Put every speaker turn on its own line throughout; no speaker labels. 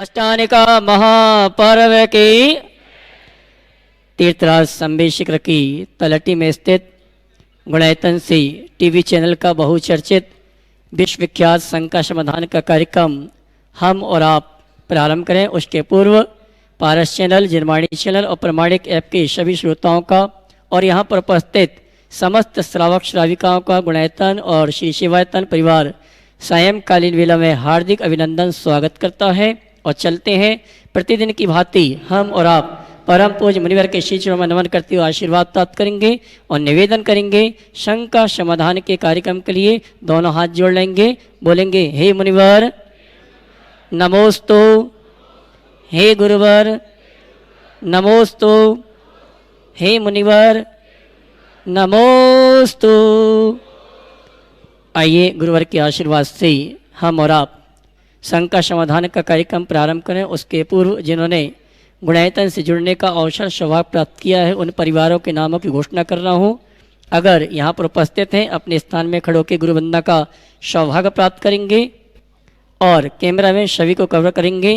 अष्टानिका महापर्व की तीर्थराज संबेशिकर की तलटी में स्थित गुणायतन से टीवी चैनल का बहुचर्चित विश्वविख्यात शंका समाधान का कार्यक्रम हम और आप प्रारंभ करें। उसके पूर्व पारस चैनल, जिनवाणी चैनल और प्रमाणिक ऐप के सभी श्रोताओं का और यहाँ पर उपस्थित समस्त श्रावक श्राविकाओं का गुणायतन और श्री शिवायतन परिवार सायंकालीन वेला में हार्दिक अभिनंदन स्वागत करता है। और चलते हैं प्रतिदिन की भांति हम और आप परम पूज्य मुनिवर के श्री चरणों में नमन करते हुए आशीर्वाद प्राप्त करेंगे और निवेदन करेंगे। शंका समाधान के कार्यक्रम के लिए दोनों हाथ जोड़ लेंगे, बोलेंगे हे मुनिवर नमोस्तु, हे गुरुवर नमोस्तु, हे मुनिवर नमोस्तु। आइए गुरुवर के आशीर्वाद से हम और आप शंका समाधान का कार्यक्रम प्रारंभ करें। उसके पूर्व जिन्होंने गुणायतन से जुड़ने का अवसर सौभाग्य प्राप्त किया है उन परिवारों के नामों की घोषणा कर रहा हूँ। अगर यहाँ पर उपस्थित हैं अपने स्थान में खड़े होकर गुरुवंदना का सौभाग्य प्राप्त करेंगे और कैमरा में सभी को कवर करेंगे।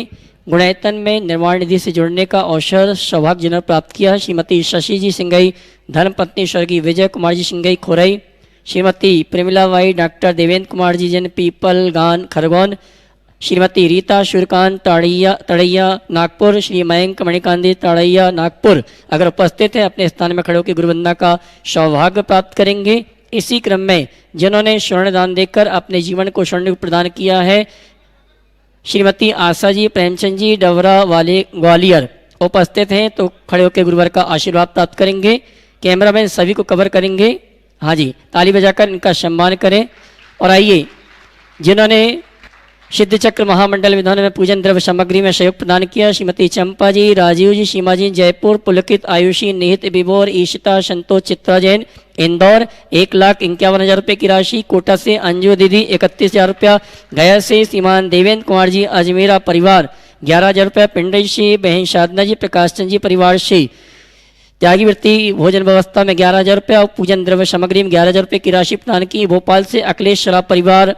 गुणायतन में निर्माण निधि से जुड़ने का अवसर सौभाग्य जिन्होंने प्राप्त किया है श्रीमती शशि जी सिंघई, धर्मपत्नी स्वर्गीय विजय कुमार जी सिंघई खोरई, श्रीमती प्रेमिलाबाई डॉक्टर देवेंद्र कुमार जी जन पीपल गान खरगोन, श्रीमती रीता सूर्यकांत तड़ैया नागपुर, श्री मयंक मणिकांदी तड़ैया नागपुर अगर उपस्थित हैं अपने स्थान में खड़े होकर गुरुवंदना का सौभाग्य प्राप्त करेंगे। इसी क्रम में जिन्होंने स्वर्ण दान देकर अपने जीवन को स्वर्ण प्रदान किया है श्रीमती आशा जी प्रेमचंद जी डवरा वाले ग्वालियर उपस्थित हैं तो खड़े होकर गुरुवर का आशीर्वाद प्राप्त करेंगे। कैमरामैन सभी को कवर करेंगे। हाँ जी, ताली बजाकर इनका सम्मान करें। और आइए जिन्होंने सिद्ध चक्र महामंडल विधान में पूजन द्रव्य सामग्री में सहयोग प्रदान किया श्रीमती चंपा जी, राजीव जी, सीमा जी जयपुर, पुलकित आयुषी, निहित विभोर, ईशिता, संतोष, चित्रा जैन इंदौर 1,51,000 रुपये की राशि, कोटा से अंजू दीदी 31,000 रुपया, गया से श्रीमान देवेंद्र कुमार जी अजमेरा परिवार 11,000 रुपया, पिंडई से बहन साधना जी, प्रकाश चंद जी परिवार से त्यागी वृत्ति भोजन व्यवस्था में 11,000 रुपया और पूजन द्रव्य सामग्री में 11,000 रुपये की राशि प्रदान की। भोपाल से अखिलेश शराब परिवार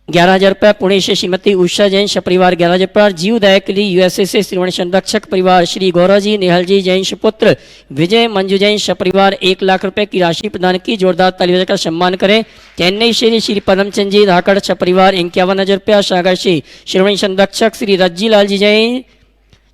11,000 रुपया, पुणे से श्रीमती उषा जैन परिवार 11,000 रुपया, जीवदाय के लिए यूएसए से श्रीवण संरक्षक परिवार श्री गौरव जी निहल जी जैन पुत्र विजय मंजू जैन परिवार 1,00,000 रुपये की राशि प्रदान की। जोरदार ताली बजाकर सम्मान करें। चेन्नई से श्री पदमचंद जी धाकड़ परिवार 51,000 रुपया, सागर से श्रीवण संरक्षक श्री रज्जी लाल जी जैन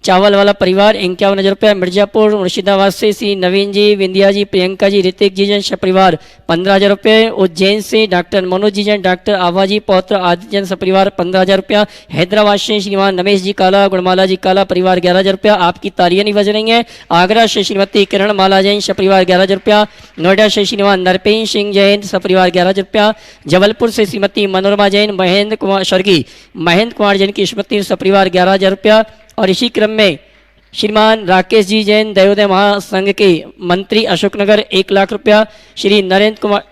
चावल वाला परिवार 51,000 रुपया, मिर्जापुर मुर्शिदाबाद से श्री नवीन जी, विंध्या जी, प्रियंका जी, ऋतिक जी जैन परिवार 15,000 रुपये, उज्जैन से डॉक्टर मनोज जी जैन, डॉक्टर आभा जी पौत्र आदि जैन परिवार 15,000 रुपया, हैदराबाद से श्रीमान रमेश जी काला, गुणमाला जी काला परिवार 11,000 रुपया। आपकी तालियां नहीं बज रही हैं। आगरा से श्रीमती किरण माला जैन परिवार 11,000 रुपया, नोएडा से श्रीमान नरपेन सिंह जैन परिवार 11,000 रुपया, जबलपुर से श्रीमती मनोरमा जैन महेंद्र कुमार स्वर्गीय महेंद्र कुमार जैन की स्मृति परिवार 11,000 रुपया। और इसी क्रम में श्रीमान राकेश जी जैन दयोदय महासंघ के मंत्री अशोकनगर 1,00,000 रुपया, श्री नरेंद्र कुमार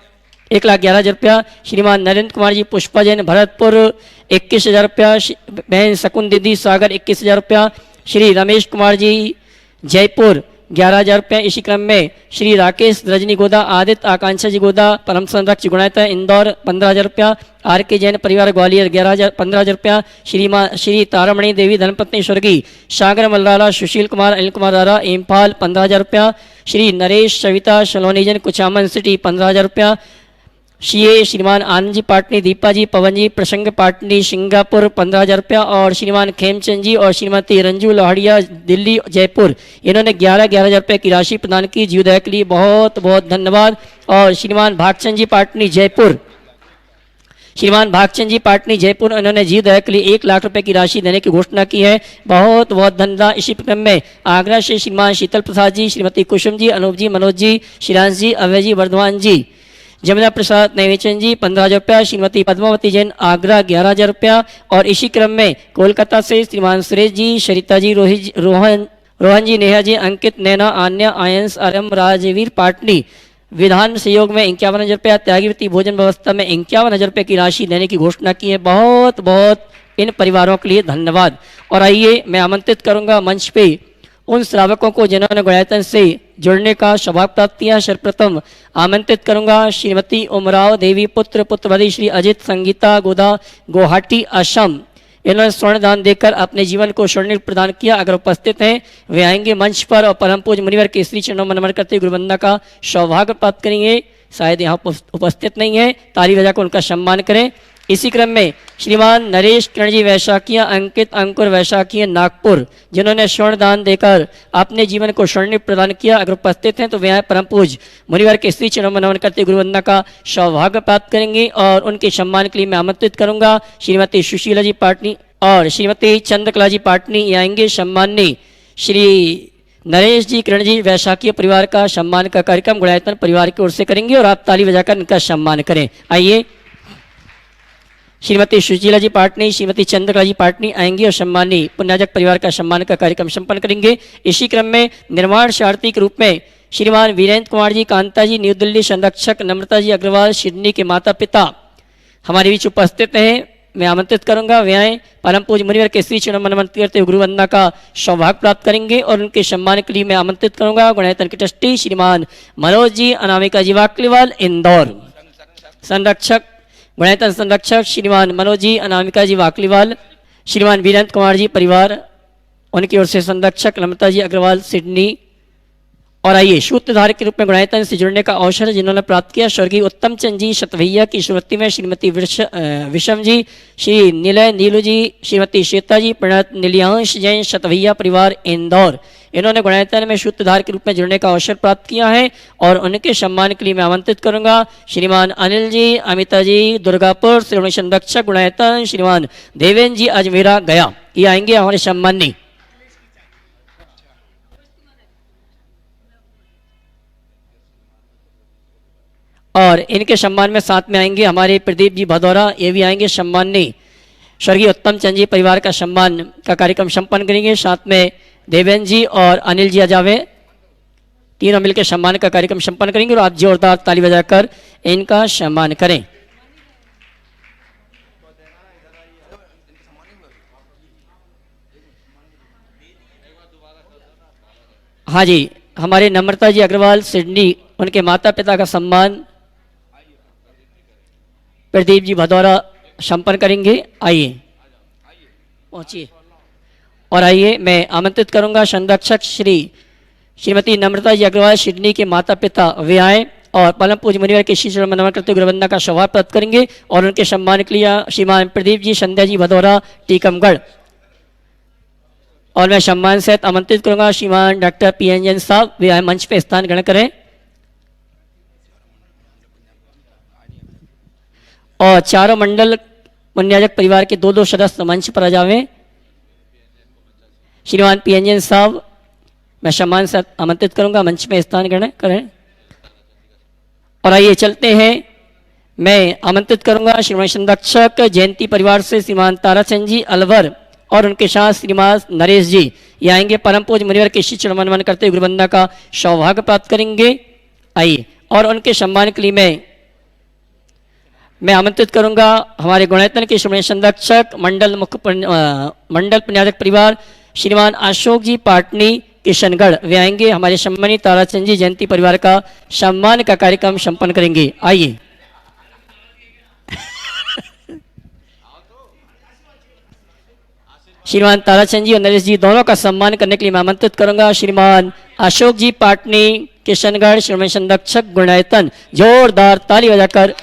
1,11,000 रुपया, श्रीमान नरेंद्र कुमार जी पुष्पा जैन भरतपुर 21,000 रुपया, बहन शकुन दीदी सागर 21,000 रुपया, श्री रमेश कुमार जी जयपुर 11,000 रुपया। इसी क्रम में श्री राकेश रजनी गोदा, आदित्य आकांक्षा जी गोदा परम संरक्षक गुणायता इंदौर 15,000 रुपया, आर के जैन परिवार ग्वालियर 15,000 रुपया, श्री तारामणि देवी धर्मपत्नी स्वर्गीय सागर मल्लाला सुशील कुमार अनिल कुमार रारा इम्फाल 15,000 रुपया, श्री नरेश सविता सलोनी जैन कुचामन सिटी 15,000 रुपया, श्रीमान आनंद जी पाटनी, दीपा जी, पवन जी प्रसंग पाटनी सिंगापुर 15,000 रुपया और श्रीमान खेमचंद जी और श्रीमती रंजू लोहड़िया दिल्ली जयपुर इन्होंने 11,000 रुपये की राशि प्रदान की। जीवदया के लिए बहुत बहुत धन्यवाद। और श्रीमान भागचंद जी पाटनी जयपुर इन्होंने जीवदया के लिए 1,00,000 रुपये की राशि देने की घोषणा की है। बहुत बहुत धन्यवाद। इसी क्रम में आगरा से श्रीमान शीतल प्रसाद जी, श्रीमती कुसुम जी, अनूप जी, मनोज जी, शिरांश जी, अभय जी, वर्धमान जी, जमुना प्रसाद नैवेचन जी 15,000 रुपया, श्रीमती पद्मावती जैन आगरा 11,000 रुपया। और इसी क्रम में कोलकाता से श्रीमान सुरेश जी, सरिता जी, रोहन जी, नेहा जी, अंकित, नैना, आन्या, आयंस, आरम, राजवीर पाटनी विधान सहयोग में 51,000 रुपया, त्यागीवृत्ति भोजन व्यवस्था में 51,000 रुपये की राशि देने की घोषणा की है। बहुत बहुत इन परिवारों के लिए धन्यवाद। और आइए मैं आमंत्रित करूंगा मंच पे उन श्रावकों को जिन्होंने गुणायतन से जुड़ने का सौभाग्य प्राप्त किया। सर्वप्रथम आमंत्रित करूंगा श्रीमती उमराव देवी पुत्रवती श्री अजित संगीता गोदा गुवाहाटी असम इन्होंने स्वर्ण दान देकर अपने जीवन को स्वर्णिम प्रदान किया। अगर उपस्थित हैं वे आएंगे मंच पर और परम पूज्य मुनिवर के श्री चरणों में नमन करते गुरु वंदना का सौभाग्य प्राप्त करेंगे। शायद यहाँ उपस्थित नहीं है, ताली बजाकर उनका सम्मान करें। इसी क्रम में श्रीमान नरेश किरण जी वैशाखिया, अंकित अंकुर वैशाखिया नागपुर, जिन्होंने स्वर्ण दान देकर अपने जीवन को स्वर्णिम प्रदान किया, अगर उपस्थित हैं तो वे परम पूज्य मुनिवर के श्री चरणों में नमन करते गुरु वंदना का सौभाग्य प्राप्त करेंगे। और उनके सम्मान के लिए मैं आमंत्रित करूंगा श्रीमती सुशीला जी पाटनी और श्रीमती चंद्रकला जी पाटनी। ये आएंगे। सम्माननीय श्री नरेश जी किरण जी वैशाखी परिवार का सम्मान का कार्यक्रम गुणायतन परिवार की ओर से करेंगे और आप ताली बजाकर इनका सम्मान करें। आइए श्रीमती सुशीला जी पाटनी, श्रीमती चंद्रकला जी पाटनी आएंगी और सम्मानी पुण्याजक परिवार का सम्मान का कार्यक्रम संपन्न करेंगे। इसी क्रम में निर्माण शारथी के रूप में श्रीमान वीरेंद्र कुमार जी कांता जी न्यू दिल्ली, संरक्षक नम्रता जी अग्रवाल सिडनी के माता पिता हमारे बीच उपस्थित हैं। मैं आमंत्रित करूंगा वे आए, परम पूज्य मुनिवर के श्री चरणों में नमन करते गुरु वंदना का सौभाग्य प्राप्त करेंगे। और उनके सम्मान के लिए मैं आमंत्रित करूंगा गुणायतन के ट्रस्टी श्रीमान मनोज जी अनामिका जी वाकलीवाल इंदौर, संरक्षक गुणायतन संरक्षक श्रीमान मनोज जी अनामिका जी वाकलीवाल, श्रीमान वीरेंद्र कुमार जी परिवार उनकी ओर से संरक्षक नम्रता जी अग्रवाल सिडनी। और आइए सूत्रधारक के रूप में गुणायतन से जुड़ने का अवसर जिन्होंने प्राप्त किया स्वर्गीय उत्तम चंद जी शतभैया की स्मृति में श्रीमती विषम जी, श्री निलय नीलू जी, श्रीमती श्वेता जी, प्रणत नीलियांश जैन शतभैया परिवार इंदौर, इन्होंने गुणायतन में सूत्रधार के रूप में जुड़ने का अवसर प्राप्त किया है। और उनके सम्मान के लिए मैं आमंत्रित करूंगा श्रीमान अनिल जी, अमिता जी दुर्गापुर श्रेणी संरक्षक गुणायतन, श्रीमान देवेंद्र जी अजमेरा गया, ये आएंगे हमारे सम्मानी। और इनके सम्मान में साथ में आएंगे हमारे प्रदीप जी भदौरा, ये भी आएंगे सम्मानी। स्वर्गीय उत्तम चंद जी परिवार का सम्मान का कार्यक्रम संपन्न करेंगे। साथ में देवेंद्र जी और अनिल जी अजावे तीनों मिलकर सम्मान का कार्यक्रम संपन्न करेंगे और आप जोरदार ताली बजाकर इनका सम्मान करें। हाँ जी, हमारे नम्रता जी अग्रवाल सिडनी, उनके माता पिता का सम्मान प्रदीप जी भदौरा संपन्न करेंगे। आइए पहुंचिए। और आइए मैं आमंत्रित करूंगा संरक्षक श्रीमती नम्रता जी अग्रवाल सिडनी के माता पिता वे आए और परम पूज्य मुनिवर के श्री चरण में नमन करते गुरु वंदना का सौभाग्य प्राप्त करेंगे। और उनके सम्मान के लिए श्रीमान प्रदीप जी संध्या जी भदौरा टीकमगढ़। और मैं सम्मान सहित आमंत्रित करूंगा श्रीमान डॉक्टर PN जैन साहब, वे आए मंच पे स्थान ग्रहण करें। और चारों मंडल पुण्याजक परिवार के दो सदस्य मंच पर आ जावें। श्रीमान PN जैन साहब मैं सम्मान से आमंत्रित करूंगा, मंच में स्थान ग्रहण करें। और आइए चलते हैं, मैं आमंत्रित करूंगा श्रीमान संरक्षक जयंती परिवार से श्रीमान ताराचंद जी अलवर और उनके साथ श्रीमान नरेश जी, ये आएंगे परम पूज्य मुनिवर के श्री चरण में नमन करते गुरु वंदना का सौभाग्य प्राप्त करेंगे। आइए और उनके सम्मान के लिए मैं आमंत्रित करूंगा हमारे गुणायतन के श्रीमान संरक्षक मंडल पुण्याजक परिवार श्रीमान अशोक जी पाटनी किशनगढ़, वे आएंगे हमारे सम्मानित ताराचंद जी जयंती परिवार का सम्मान का कार्यक्रम संपन्न करेंगे। आइए श्रीमान ताराचंद जी और नरेश जी दोनों का सम्मान करने के लिए मैं आमंत्रित करूंगा श्रीमान अशोक जी पाटनी किशनगढ़ श्रीमान संरक्षक गुणायतन, जोरदार ताली बजाकर।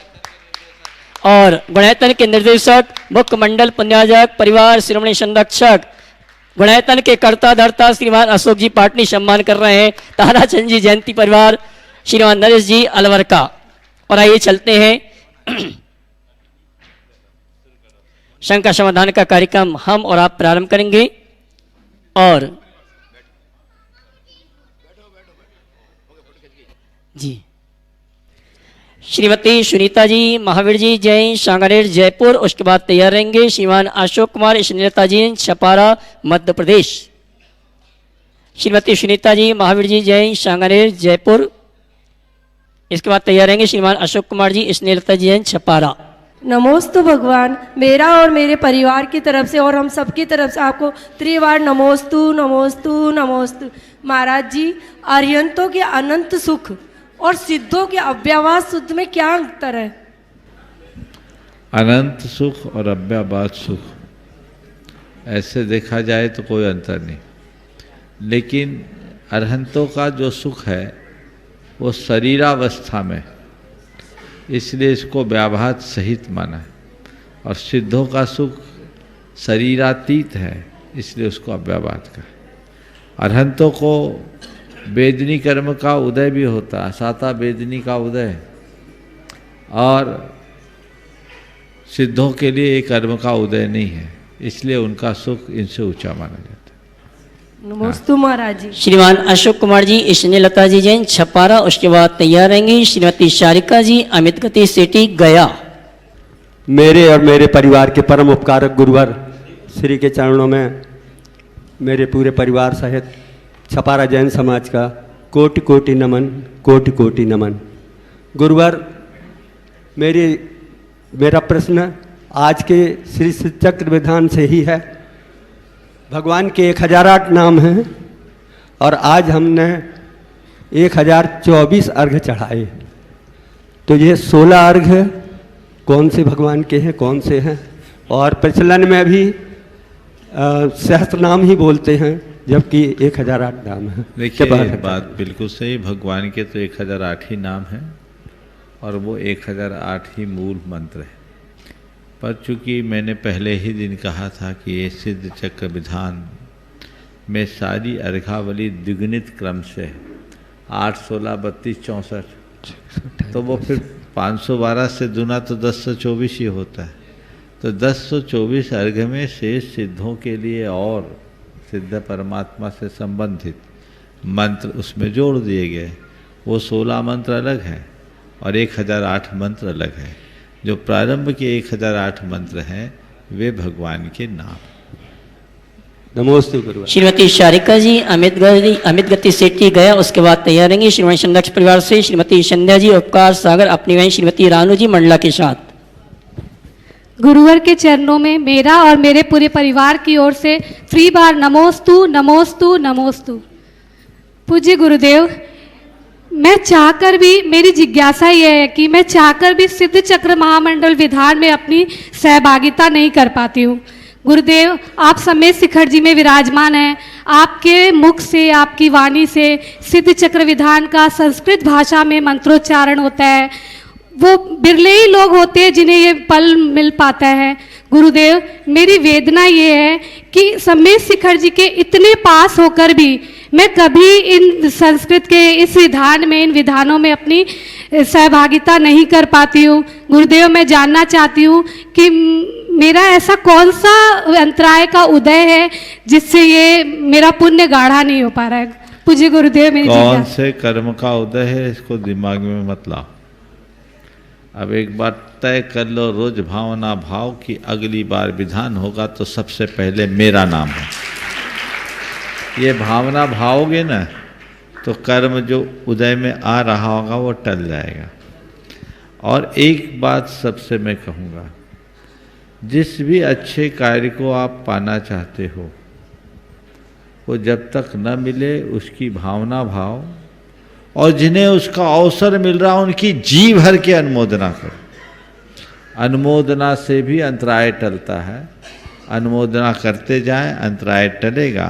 और गुणायतन के निर्देशक मुख्य मंडल पुण्याजक परिवार श्रीमणी संरक्षक गुणायतन के कर्ता धर्ता श्रीमान अशोक जी पाटनी सम्मान कर रहे हैं ताराचंद जी जयंती परिवार श्रीमान नरेश जी अलवर का। और आइए चलते हैं, शंका समाधान का कार्यक्रम हम और आप प्रारंभ करेंगे। और जी श्रीमती सुनीता जी महावीर जी जैन सांगानेर जयपुर, उसके बाद तैयार रहेंगे श्रीमान अशोक कुमार स्नेहलता जी छपारा मध्य प्रदेश। श्रीमती सुनीता जी महावीर जी जैन सांगानेर जयपुर, इसके बाद तैयार रहेंगे श्रीमान अशोक कुमार जी स्नेहलता जी जैन छपारा।
नमोस्तु भगवान, मेरा और मेरे परिवार की तरफ से और हम सबकी तरफ से आपको त्रिवार नमोस्तु नमोस्तु नमोस्तु। महाराज जी, अर्यंतों के अनंत सुख और सिद्धों के अव्यवहार शुद्ध में क्या अंतर है?
अनंत सुख और अव्यवहार सुख ऐसे देखा जाए तो कोई अंतर नहीं, लेकिन अरहंतों का जो सुख है वो शरीरावस्था में, इसलिए इसको व्याभात सहित माना है। और सिद्धों का सुख शरीरातीत है, इसलिए उसको अव्याभात का। अरहंतों को वेदनी कर्म का उदय भी होता है, साता वेदनी का उदय, और सिद्धों के लिए एक कर्म का उदय नहीं है, इसलिए उनका सुख इनसे ऊंचा माना जाता है।
नमोस्तु महाराज जी।
श्रीमान अशोक कुमार जी, स्नेहलता जी जैन छपारा, उसके बाद तैयार रहेंगी श्रीमती शारिका जी अमित गति सेठी गया।
मेरे और मेरे परिवार के परम उपकारक गुरुवर श्री के चरणों में मेरे पूरे परिवार सहित छपारा जैन समाज का कोटि कोटि नमन, कोटि कोटि नमन। गुरुवर, मेरा प्रश्न आज के श्री चक्र विधान से ही है। भगवान के 1008 नाम हैं और आज हमने 1024 अर्घ चढ़ाए, तो ये 16 अर्घ कौन से भगवान के हैं, कौन से हैं? और प्रचलन में भी सहस्त्र नाम ही बोलते हैं, जबकि 1008 नाम है।
देखिए, बात बिल्कुल सही, भगवान के तो 1008 ही नाम है और वो 1008 ही मूल मंत्र है। पर चूंकि मैंने पहले ही दिन कहा था कि ये सिद्ध चक्र विधान में सारी अर्घावली द्विगुणित क्रम से है, 8, 16, 32, 64, तो वो फिर 512 से दुना तो 1024 ही होता है। तो 1024 अर्घ में शेष सिद्धों के लिए और सिद्ध परमात्मा से संबंधित मंत्र उसमें जोड़ दिए गए। वो 16 मंत्र अलग हैं और 1008 मंत्र अलग है। जो प्रारंभ के 1008 मंत्र हैं वे भगवान के नाम।
नमोस्तु गुरु।
श्रीमती शारिका जी अमित गति सेठी गया, उसके बाद तैयार रहेंगी श्रीमती संरक्ष परिवार से श्रीमती संध्या जी उपकार सागर अपनी बहन श्रीमती रानू जी मंडला के साथ।
गुरुवर के चरणों में मेरा और मेरे पूरे परिवार की ओर से 3 बार नमोस्तु नमोस्तु नमोस्तु। पूज्य गुरुदेव, मैं चाहकर भी, मेरी जिज्ञासा यह है कि मैं चाहकर भी सिद्ध चक्र महामंडल विधान में अपनी सहभागिता नहीं कर पाती हूँ। गुरुदेव, आप समेत शिखर जी में विराजमान हैं, आपके मुख से, आपकी वाणी से सिद्ध चक्र विधान का संस्कृत भाषा में मंत्रोच्चारण होता है। वो बिरले ही लोग होते हैं जिन्हें ये पल मिल पाता है। गुरुदेव, मेरी वेदना ये है कि समेत शिखर जी के इतने पास होकर भी मैं कभी इन संस्कृत के इस विधान में, इन विधानों में अपनी सहभागिता नहीं कर पाती हूँ। गुरुदेव, मैं जानना चाहती हूँ कि मेरा ऐसा कौन सा अंतराय का उदय है जिससे ये मेरा पुण्य गाढ़ा नहीं हो पा रहा है। पूज्य गुरुदेव, मेरी
कौन से कर्म का उदय है इसको दिमाग में मत लाओ। अब एक बार तय कर लो रोज भावना भाव कि अगली बार विधान होगा तो सबसे पहले मेरा नाम है। ये भावना भाओगे ना तो कर्म जो उदय में आ रहा होगा वो टल जाएगा। और एक बात सबसे मैं कहूँगा, जिस भी अच्छे कार्य को आप पाना चाहते हो वो जब तक न मिले उसकी भावना भाव, और जिन्हें उसका अवसर मिल रहा उनकी जी भर के अनुमोदना करो। अनुमोदना से भी अंतराय टलता है। अनुमोदना करते जाएं, अंतराय टलेगा,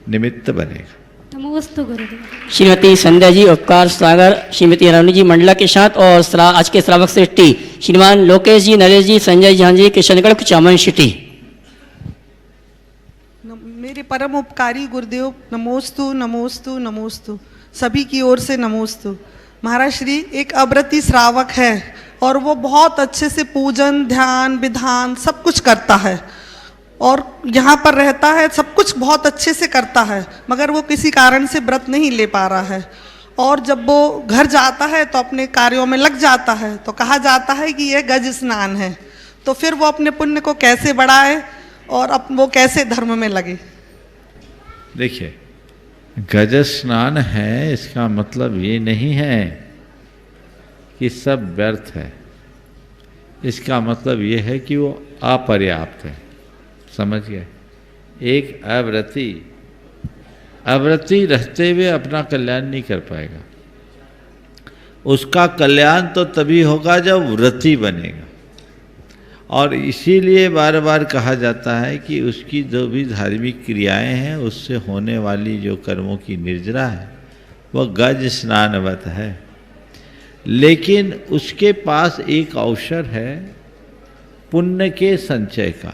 निमित्त बनेगा।
नमोस्तु गुरुदेव।
श्रीमती संध्या जी उपकार सागर श्रीमती रानू जी मंडला के साथ, और आज के श्रावक श्रेष्ठी श्रीमान लोकेश जी, नरेश जी, संजय झांझी, किशनगढ़, चामन सिटी।
मेरे परम उपकारी गुरुदेव, नमोस्तु नमोस्तु नमोस्तु, सभी की ओर से नमोस्तु। महाराज श्री एक अव्रती श्रावक है और वो बहुत अच्छे से पूजन, ध्यान, विधान सब कुछ करता है और यहाँ पर रहता है, सब कुछ बहुत अच्छे से करता है, मगर वो किसी कारण से व्रत नहीं ले पा रहा है। और जब वो घर जाता है तो अपने कार्यों में लग जाता है, तो कहा जाता है कि यह गज स्नान है। तो फिर वो अपने पुण्य को कैसे बढ़ाए और वो कैसे धर्म में लगे?
देखिए, गज स्नान है इसका मतलब ये नहीं है कि सब व्यर्थ है। इसका मतलब ये है कि वो अपर्याप्त है। समझ गए? एक अव्रती रहते हुए अपना कल्याण नहीं कर पाएगा। उसका कल्याण तो तभी होगा जब व्रती बनेगा। और इसीलिए बार बार कहा जाता है कि उसकी जो भी धार्मिक क्रियाएं हैं उससे होने वाली जो कर्मों की निर्जरा है वह गज स्नानवत है। लेकिन उसके पास एक अवसर है पुण्य के संचय का।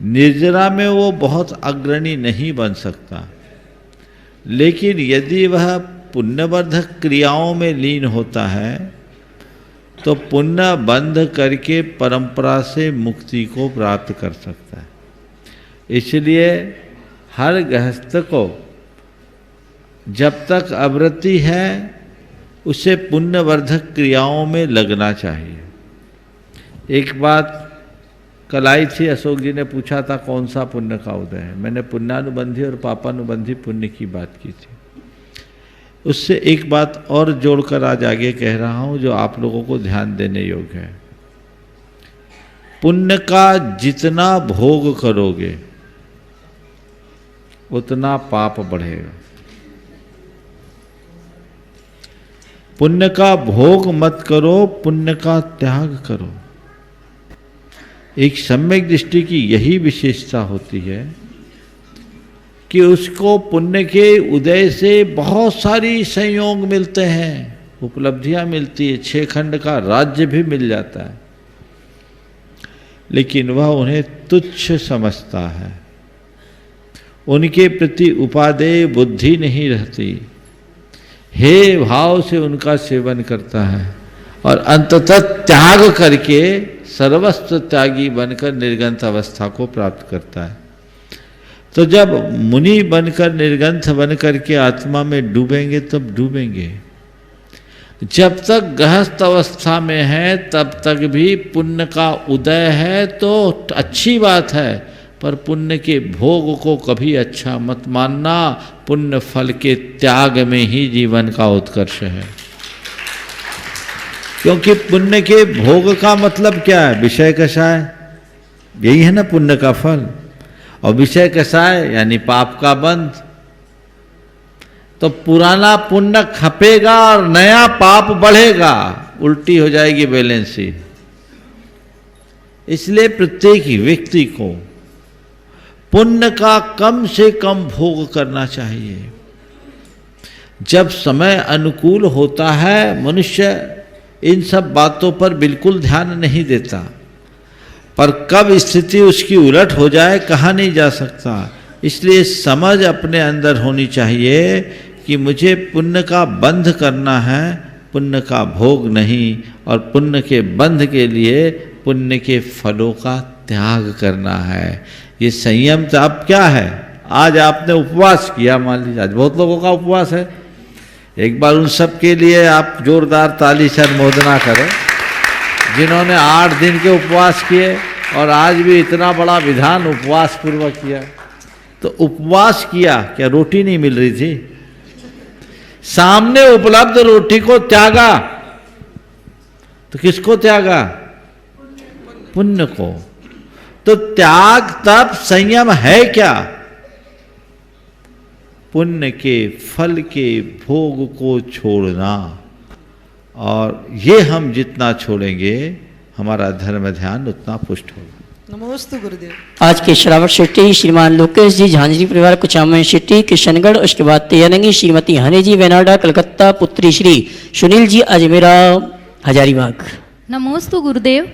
निर्जरा में वो बहुत अग्रणी नहीं बन सकता, लेकिन यदि वह पुण्यवर्धक क्रियाओं में लीन होता है तो पुण्य बंध करके परंपरा से मुक्ति को प्राप्त कर सकता है। इसलिए हर गृहस्थ को जब तक आवृत्ति है उसे पुण्यवर्धक क्रियाओं में लगना चाहिए। एक बात कल आई थी, अशोक जी ने पूछा था कौन सा पुण्य का उदय है। मैंने पुण्यानुबंधी और पापानुबंधी पुण्य की बात की थी। उससे एक बात और जोड़कर आज आगे कह रहा हूं जो आप लोगों को ध्यान देने योग्य है। पुण्य का जितना भोग करोगे उतना पाप बढ़ेगा। पुण्य का भोग मत करो, पुण्य का त्याग करो। एक सम्यक दृष्टि की यही विशेषता होती है कि उसको पुण्य के उदय से बहुत सारी संयोग मिलते हैं, उपलब्धियां मिलती है, 6 खंड का राज्य भी मिल जाता है, लेकिन वह उन्हें तुच्छ समझता है। उनके प्रति उपादेय बुद्धि नहीं रहती, हे भाव से उनका सेवन करता है और अंततः त्याग करके सर्वस्व त्यागी बनकर निर्गंथ अवस्था को प्राप्त करता है। तो जब मुनि बनकर निर्गंथ बनकर के आत्मा में डूबेंगे तब डूबेंगे। जब तक गृहस्थ अवस्था में है तब तक भी पुण्य का उदय है तो अच्छी बात है, पर पुण्य के भोग को कभी अच्छा मत मानना। पुण्य फल के त्याग में ही जीवन का उत्कर्ष है, क्योंकि पुण्य के भोग का मतलब क्या है? विषय कषाय, यही है ना पुण्य का फल। और विषय कषाय यानी पाप का बंध। तो पुराना पुण्य खपेगा और नया पाप बढ़ेगा, उल्टी हो जाएगी बैलेंस शीट। इसलिए प्रत्येक व्यक्ति को पुण्य का कम से कम भोग करना चाहिए। जब समय अनुकूल होता है मनुष्य इन सब बातों पर बिल्कुल ध्यान नहीं देता, पर कब स्थिति उसकी उलट हो जाए कहा नहीं जा सकता। इसलिए समझ अपने अंदर होनी चाहिए कि मुझे पुण्य का बंध करना है, पुण्य का भोग नहीं। और पुण्य के बंध के लिए पुण्य के फलों का त्याग करना है। ये संयम तो अब क्या है? आज आपने उपवास किया, मान लीजिए आज बहुत लोगों का उपवास है, एक बार उन सब के लिए आप जोरदार ताली से अनुमोदना करें जिन्होंने 8 दिन के उपवास किए और आज भी इतना बड़ा विधान उपवास पूर्वक किया। तो उपवास किया, क्या रोटी नहीं मिल रही थी? सामने उपलब्ध रोटी को त्यागा। तो किसको त्यागा? पुण्य को। तो त्याग तप संयम है क्या? पुण्य के फल के भोग को छोड़ना। और ये हम जितना छोड़ेंगे हमारा धर्म ध्यान उतना पुष्ट होगा।
नमोस्तु गुरुदेव।
आज के श्रावक शेट्टी श्रीमान लोकेश जी झांझरी परिवार कुचामन शेट्टी किशनगढ़, उसके बाद तेयनंगी श्रीमती हनी जी वेनाडा कलकत्ता, पुत्री श्री सुनील जी अजमेरा हजारीबाग।
नमोस्तु गुरुदेव।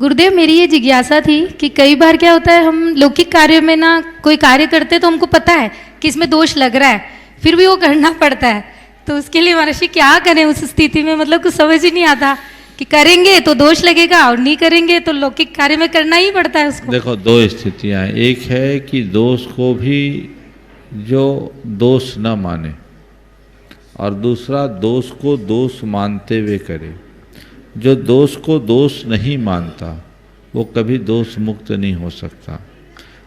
गुरुदेव मेरी ये जिज्ञासा थी कि कई बार क्या होता है, हम लौकिक कार्य में ना कोई कार्य करते तो हमको पता है कि इसमें दोष लग रहा है, फिर भी वो करना पड़ता है। तो उसके लिए महर्षि क्या करें उस स्थिति में? मतलब कुछ समझ ही नहीं आता कि करेंगे तो दोष लगेगा और नहीं करेंगे तो लौकिक कार्य में करना ही पड़ता है उसको।
देखो 2 स्थितियां, एक है कि दोष को भी जो दोष न माने और दूसरा दोष को दोष मानते हुए करे। जो दोष को दोष नहीं मानता वो कभी दोष मुक्त नहीं हो सकता,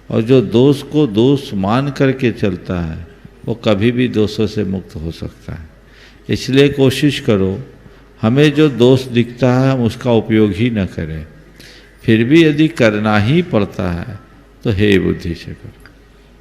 और जो दोष को दोष मान करके चलता है वो कभी भी दोषों से मुक्त हो सकता है। इसलिए कोशिश करो हमें जो दोष दिखता है हम उसका उपयोग ही न करें, फिर भी यदि करना ही पड़ता है तो हे बुद्धि से करो।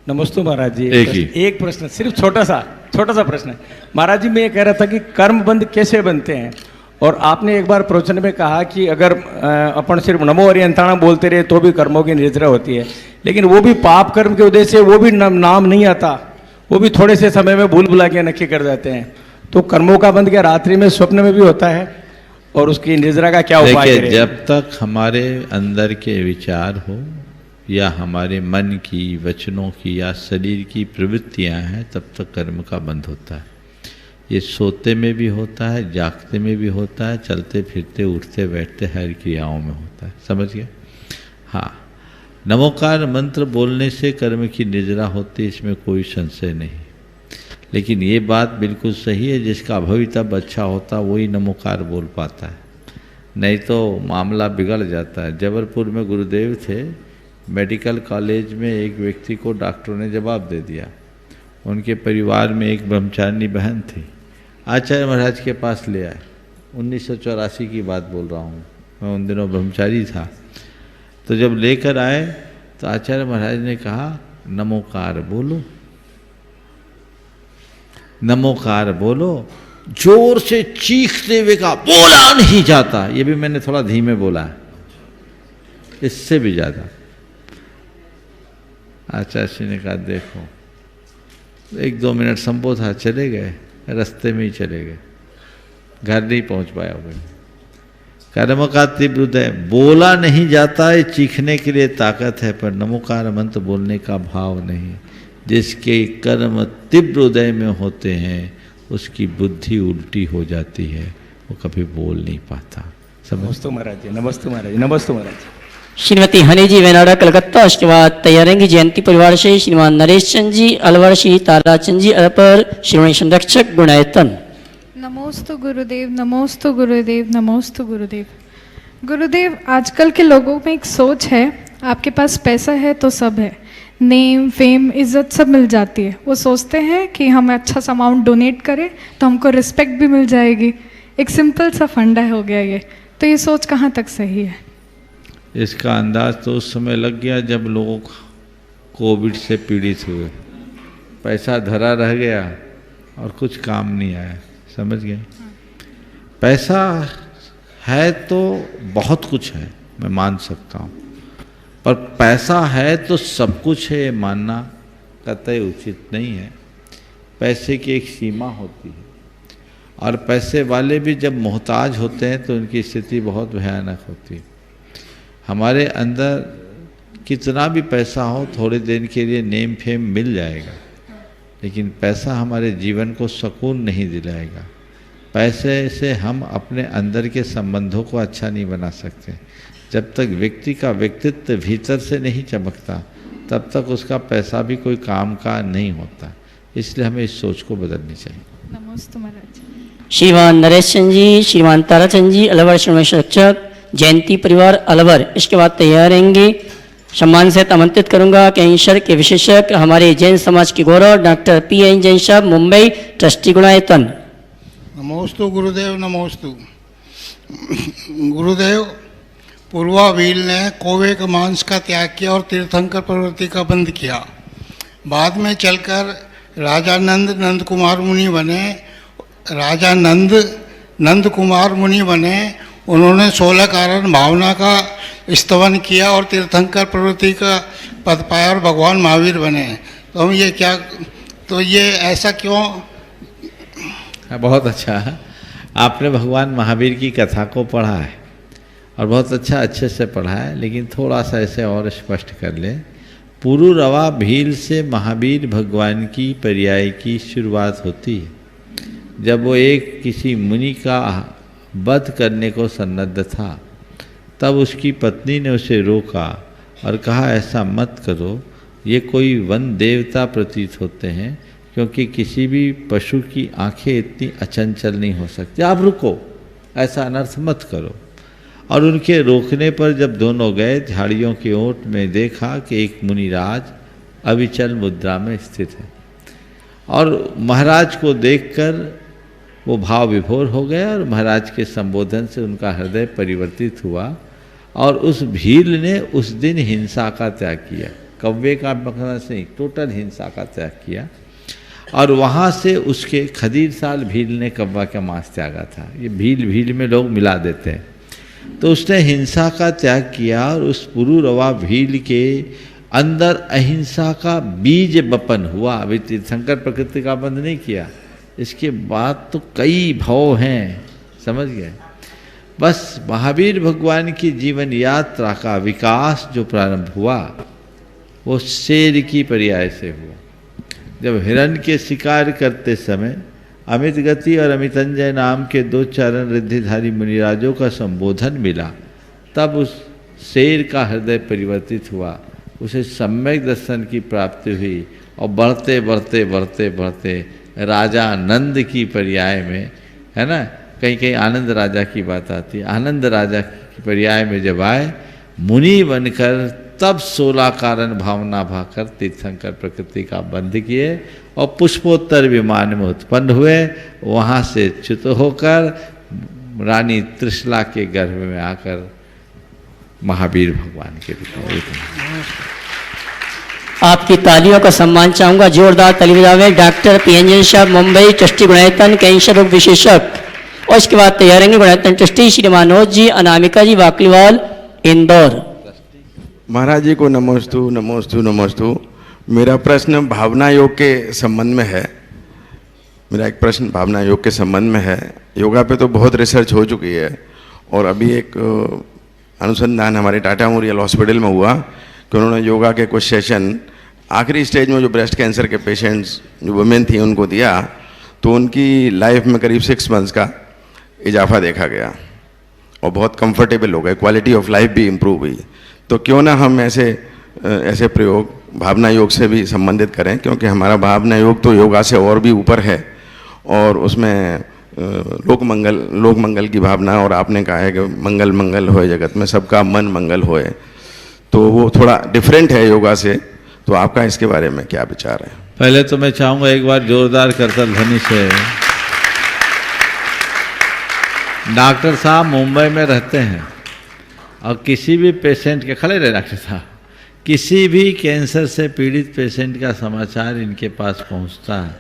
नमस्ते महाराज जी।
एक
एक प्रश्न, सिर्फ छोटा सा प्रश्न है महाराज जी। मैं ये कह रहा था कि कर्म बंध कैसे बनते हैं और आपने एक बार प्रवचन में कहा कि अगर अपन सिर्फ नमो हरियंताणा बोलते रहे तो भी कर्मों की निर्जरा होती है, लेकिन वो भी पाप कर्म के वजह से वो भी नाम नहीं आता, वो भी थोड़े से समय में भूल भुला के नक्की कर जाते हैं। तो कर्मों का बंध क्या रात्रि में स्वप्न में भी होता है, और उसकी निर्जरा का क्या उपाय करें?
जब तक हमारे अंदर के विचार हो या हमारे मन की, वचनों की या शरीर की प्रवृत्तियां हैं, तब तक कर्म का बंध होता है। ये सोते में भी होता है, जागते में भी होता है, चलते फिरते उठते बैठते हर क्रियाओं में होता है। समझ गए? हाँ, नमोकार मंत्र बोलने से कर्म की निर्जरा होती है, इसमें कोई संशय नहीं। लेकिन ये बात बिल्कुल सही है, जिसका भविष्य तब अच्छा होता वही नमोकार बोल पाता है, नहीं तो मामला बिगड़ जाता है। जबलपुर में गुरुदेव थे, मेडिकल कॉलेज में एक व्यक्ति को डॉक्टरों ने जवाब दे दिया। उनके परिवार में एक ब्रह्मचारिणी बहन थी, आचार्य महाराज के पास ले आए। 1984 की बात बोल रहा हूँ, मैं उन दिनों ब्रह्मचारी था। तो जब लेकर आए तो आचार्य महाराज ने कहा नमोकार बोलो, नमोकार बोलो। जोर से चीखते हुए कहा, बोला नहीं जाता। ये भी मैंने थोड़ा धीमे बोला है, इससे भी ज़्यादा। आचार्य जी ने कहा देखो, 1-2 मिनट संबोधा, चले गए, रास्ते में ही चले गए, घर नहीं पहुंच पाया वो। कर्म का तीव्र हृदय, बोला नहीं जाता है, चीखने के लिए ताकत है, पर नमोकार मंत्र बोलने का भाव नहीं। जिसके कर्म तीव्र हृदय में होते हैं उसकी बुद्धि उल्टी हो जाती है, वो कभी बोल नहीं पाता।
नमस्ते महाराज जी, नमस्ते महाराज जी, नमस्ते महाराज जी।
श्रीमती हनी जी वेनाडा कलकत्ता, उसके बाद तैयारेंगी जयंती परिवार से श्रीमान नरेश चंद जी अलवर, श्री ताराचंद जी अलपर, श्रीमणी संरक्षक गुणायतन।
नमोस्तु गुरुदेव, नमोस्तु गुरुदेव, नमोस्तु गुरुदेव। गुरुदेव, आजकल के लोगों में एक सोच है, आपके पास पैसा है तो सब है, नेम फेम इज्जत सब मिल जाती है। वो सोचते हैं कि हम अच्छा सा अमाउंट डोनेट करें तो हमको रिस्पेक्ट भी मिल जाएगी। एक सिंपल सा फंडा हो गया ये, तो ये सोच कहाँ तक सही है?
इसका अंदाज तो उस समय लग गया जब लोग कोविड से पीड़ित हुए, पैसा धरा रह गया और कुछ काम नहीं आया। समझ गए? पैसा है तो बहुत कुछ है, मैं मान सकता हूँ, पर पैसा है तो सब कुछ है, मानना कतई उचित नहीं है। पैसे की एक सीमा होती है, और पैसे वाले भी जब मोहताज होते हैं तो उनकी स्थिति बहुत भयानक होती है। हमारे अंदर कितना भी पैसा हो, थोड़े दिन के लिए नेम फेम मिल जाएगा, लेकिन पैसा हमारे जीवन को सुकून नहीं दिलाएगा। पैसे से हम अपने अंदर के संबंधों को अच्छा नहीं बना सकते। जब तक व्यक्ति का व्यक्तित्व भीतर से नहीं चमकता, तब तक उसका पैसा भी कोई काम का नहीं होता। इसलिए हमें इस सोच को बदलनी चाहिए।
नमस्ते महाराज।
श्रीमान नरेश चंद जी, श्रीमान ताराचंद जी अलवर, श्रीमणी संरक्षक जयंती परिवार अलवर। इसके बाद तैयारेंगे, सम्मान से आमंत्रित करूंगा कैंसर के विशेषज्ञ, हमारे जैन समाज के गौरव डॉक्टर P.N. जैन साहब, मुंबई, ट्रस्टी गुणायतन।
नमोस्तु गुरुदेव, नमोस्तु गुरुदेव। पूर्वा व्हील ने कौवे के मांस का त्याग किया और तीर्थंकर प्रवृत्ति का बंद किया। बाद में चलकर राजा नंद कुमार मुनि बने, राजा नंद कुमार मुनि बने। उन्होंने 16 कारण भावना का स्तवन किया और तीर्थंकर प्रवृत्ति का पद पाया और भगवान महावीर बने। तो हम ये क्या, तो ये ऐसा क्यों?
बहुत अच्छा है, आपने भगवान महावीर की कथा को पढ़ा है और बहुत अच्छे से पढ़ा है, लेकिन थोड़ा सा ऐसे और स्पष्ट कर ले। पुरुरवा भील से महावीर भगवान की पर्याय की शुरुआत होती है। जब वो एक किसी मुनि का वध करने को सन्नद्ध था, तब उसकी पत्नी ने उसे रोका और कहा ऐसा मत करो, ये कोई वन देवता प्रतीत होते हैं, क्योंकि किसी भी पशु की आंखें इतनी अचंचल नहीं हो सकती, आप रुको, ऐसा अनर्थ मत करो। और उनके रोकने पर जब दोनों गए, झाड़ियों के ओट में देखा कि एक मुनिराज अविचल मुद्रा में स्थित है, और महाराज को देखकर वो भाव विभोर हो गया और महाराज के संबोधन से उनका हृदय परिवर्तित हुआ, और उस भील ने उस दिन हिंसा का त्याग किया। कव्वे का मकसद से टोटल हिंसा का त्याग किया। और वहाँ से उसके खदीर साल भील ने कब्बा का मांस त्यागा था। ये भील में लोग मिला देते हैं। तो उसने हिंसा का त्याग किया और उस पुरुरवा भील के अंदर अहिंसा का बीज बपन हुआ। अभी तीर्थंकर प्रकृति का बंद नहीं किया, इसके बाद तो कई भाव हैं, समझ गए। बस महावीर भगवान की जीवन यात्रा का विकास जो प्रारंभ हुआ वो शेर की पर्याय से हुआ। जब हिरण के शिकार करते समय अमित गति और अमितंजय नाम के 2 चरण रिद्धिधारी मुनिराजों का संबोधन मिला, तब उस शेर का हृदय परिवर्तित हुआ, उसे सम्यक दर्शन की प्राप्ति हुई और बढ़ते बढ़ते बढ़ते बढ़ते राजा नंद की पर्याय में, है ना, कहीं कहीं आनंद राजा की बात आती है, आनंद राजा की पर्याय में जब आए मुनि बनकर, तब 16 कारण भावना भाकर तीर्थंकर प्रकृति का बंध किए और पुष्पोत्तर विमान में उत्पन्न हुए। वहाँ से च्युत होकर रानी त्रिशला के गर्भ में आकर महावीर भगवान के रूप में।
आपकी तालियों का सम्मान चाहूंगा, जोरदार ताली बजावें। डॉक्टर पीएनजन साहब, मुंबई, ट्रस्टी गुणायतन कैंसर रोग विशेषज्ञ। और इसके बाद तैयार रहेंगे गुणायतन ट्रस्टी श्री मनोज जी, अनामिका जी, वाकलीवाल, इंदौर।
महाराज जी को नमोस्तु नमोस्तु नमोस्तु। मेरा प्रश्न भावना योग के संबंध में है। मेरा एक प्रश्न भावना योग के संबंध में है। योगा पे तो बहुत रिसर्च हो चुकी है और अभी एक अनुसंधान हमारे टाटा मेमोरियल हॉस्पिटल में हुआ कि उन्होंने योगा के कुछ सेशन आखिरी स्टेज में जो ब्रेस्ट कैंसर के पेशेंट्स जो वुमेन थी उनको दिया, तो उनकी लाइफ में करीब 6 मंथ्स का इजाफा देखा गया और बहुत कंफर्टेबल हो गए, क्वालिटी ऑफ लाइफ भी इम्प्रूव हुई। तो क्यों ना हम ऐसे प्रयोग भावना योग से भी संबंधित करें, क्योंकि हमारा भावना योग तो योगा से और भी ऊपर है और उसमें लोक मंगल की भावना, और आपने कहा है कि मंगल मंगल होए जगत में, सबका मन मंगल होए, तो वो थोड़ा डिफरेंट है योगा से। तो आपका इसके बारे में क्या विचार है?
पहले तो मैं चाहूँगा एक बार जोरदार करतल ध्वनि से। डॉक्टर साहब मुंबई में रहते हैं और किसी भी पेशेंट के, खड़े रहे डॉक्टर साहब, किसी भी कैंसर से पीड़ित पेशेंट का समाचार इनके पास पहुंचता है,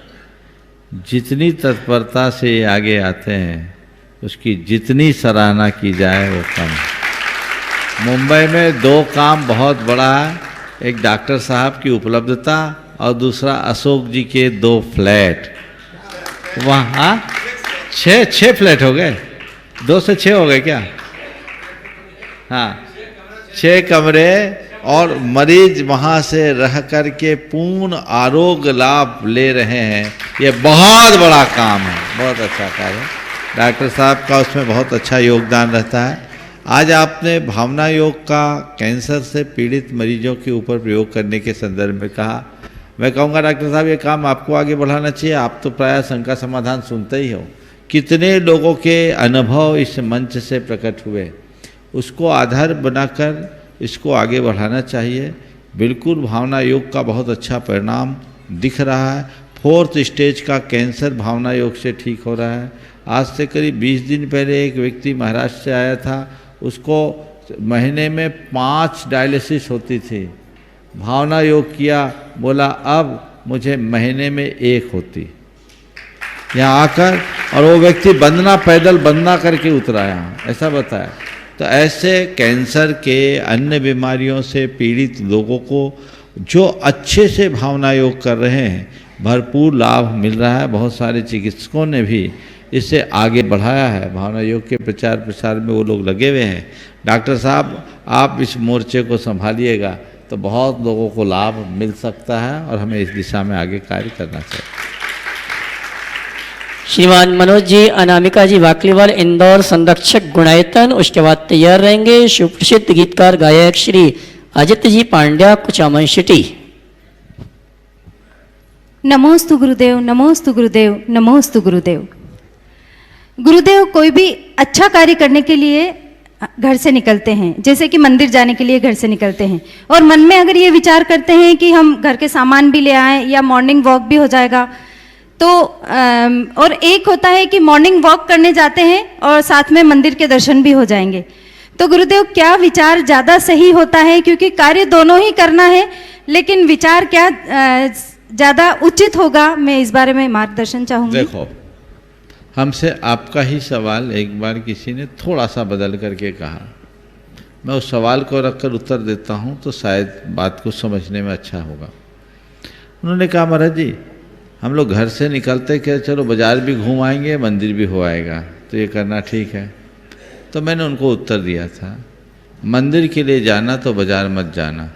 जितनी तत्परता से ये आगे आते हैं उसकी जितनी सराहना की जाए वो कम है। मुंबई में 2 काम बहुत बड़ा है, एक डॉक्टर साहब की उपलब्धता और दूसरा अशोक जी के 2 फ्लैट। वहाँ 6 फ्लैट हो गए, 2 से 6 हो गए क्या? हाँ, 6 कमरे और मरीज वहाँ से रह कर के पूर्ण आरोग्य लाभ ले रहे हैं। ये बहुत बड़ा काम है, बहुत अच्छा कार्य है। डॉक्टर साहब का उसमें बहुत अच्छा योगदान रहता है। आज आपने भावना योग का कैंसर से पीड़ित मरीजों के ऊपर प्रयोग करने के संदर्भ में कहा, मैं कहूँगा डॉक्टर साहब ये काम आपको आगे बढ़ाना चाहिए। आप तो प्रायः शंका समाधान सुनते ही हो, कितने लोगों के अनुभव इस मंच से प्रकट हुए, उसको आधार बनाकर इसको आगे बढ़ाना चाहिए। बिल्कुल भावना योग का बहुत अच्छा परिणाम दिख रहा है। 4th स्टेज का कैंसर भावना योग से ठीक हो रहा है। आज से करीब 20 दिन पहले एक व्यक्ति महाराष्ट्र से आया था, उसको महीने में 5 डायलिसिस होती थी। भावना योग किया, बोला अब मुझे महीने में 1 होती। यहाँ आकर और वो व्यक्ति पैदल बंदना करके उतरा यहाँ, ऐसा बताया। तो ऐसे कैंसर के अन्य बीमारियों से पीड़ित लोगों को जो अच्छे से भावना योग कर रहे हैं, भरपूर लाभ मिल रहा है। बहुत सारे चिकित्सकों ने भी इसे आगे बढ़ाया है। भावना योग के प्रचार प्रसार में वो लोग लगे हुए हैं। डॉक्टर साहब आप इस मोर्चे को संभालिएगा तो बहुत लोगों को लाभ मिल सकता है और हमें इस दिशा में आगे कार्य करना चाहिए।
श्रीमान मनोज जी, अनामिका जी, वाकलीवाल, इंदौर, संरक्षक गुणायतन। उसके बाद तैयार रहेंगे सुप्रसिद्ध गीतकार गायक श्री अजित जी पांड्या, कुचामन सिटी।
नमोस्तु गुरुदेव, नमोस्तु गुरुदेव, नमोस्तु गुरुदेव। गुरुदेव कोई भी अच्छा कार्य करने के लिए घर से निकलते हैं, जैसे कि मंदिर जाने के लिए घर से निकलते हैं, और मन में अगर ये विचार करते हैं कि हम घर के सामान भी ले आएं या मॉर्निंग वॉक भी हो जाएगा, तो और एक होता है कि मॉर्निंग वॉक करने जाते हैं और साथ में मंदिर के दर्शन भी हो जाएंगे। तो गुरुदेव क्या विचार ज़्यादा सही होता है? क्योंकि कार्य दोनों ही करना है, लेकिन विचार क्या ज़्यादा उचित होगा, मैं इस बारे में मार्गदर्शन चाहूँगी।
देखो, हमसे आपका ही सवाल एक बार किसी ने थोड़ा सा बदल करके कहा, मैं उस सवाल को रखकर उत्तर देता हूँ तो शायद बात को समझने में अच्छा होगा। उन्होंने कहा, महाराज जी हम लोग घर से निकलते कि चलो बाज़ार भी घूम आएंगे, मंदिर भी हो आएगा, तो ये करना ठीक है। तो मैंने उनको उत्तर दिया था, मंदिर के लिए जाना तो बाज़ार मत जाना,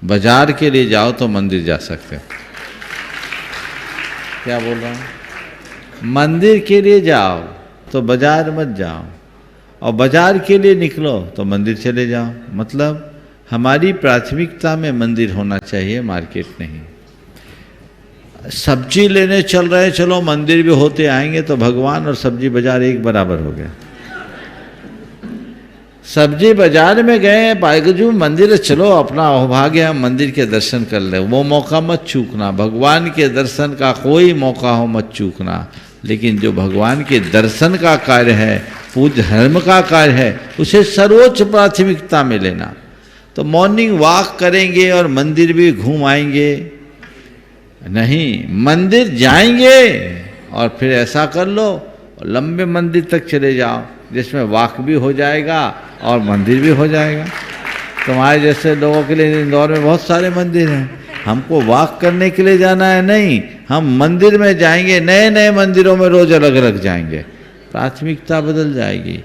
बाज़ार के लिए जाओ तो मंदिर जा सकते हो। क्या बोल रहा हूँ? मंदिर के लिए जाओ तो बाज़ार मत जाओ, और बाज़ार के लिए निकलो तो मंदिर चले जाओ। मतलब हमारी प्राथमिकता में मंदिर होना चाहिए, मार्केट नहीं। सब्जी लेने चल रहे, चलो मंदिर भी होते आएंगे, तो भगवान और सब्जी बाजार एक बराबर हो गया। सब्जी बाजार में गए, बागजू मंदिर, चलो अपना अहोभाग्य हम मंदिर के दर्शन कर ले, वो मौका मत चूकना। भगवान के दर्शन का कोई मौका हो मत चूकना, लेकिन जो भगवान के दर्शन का कार्य है, पूज्य धर्म का कार्य है, उसे सर्वोच्च प्राथमिकता में लेना। तो मॉर्निंग वॉक करेंगे और मंदिर भी घूम आएंगे नहीं, मंदिर जाएंगे और फिर ऐसा कर लो लंबे मंदिर तक चले जाओ जिसमें वॉक भी हो जाएगा और मंदिर भी हो जाएगा। तुम्हारे जैसे लोगों के लिए इंदौर में बहुत सारे मंदिर हैं, हमको वॉक करने के लिए जाना है नहीं, हम मंदिर में जाएंगे, नए नए मंदिरों में रोज अलग अलग जाएंगे, प्राथमिकता बदल जाएगी।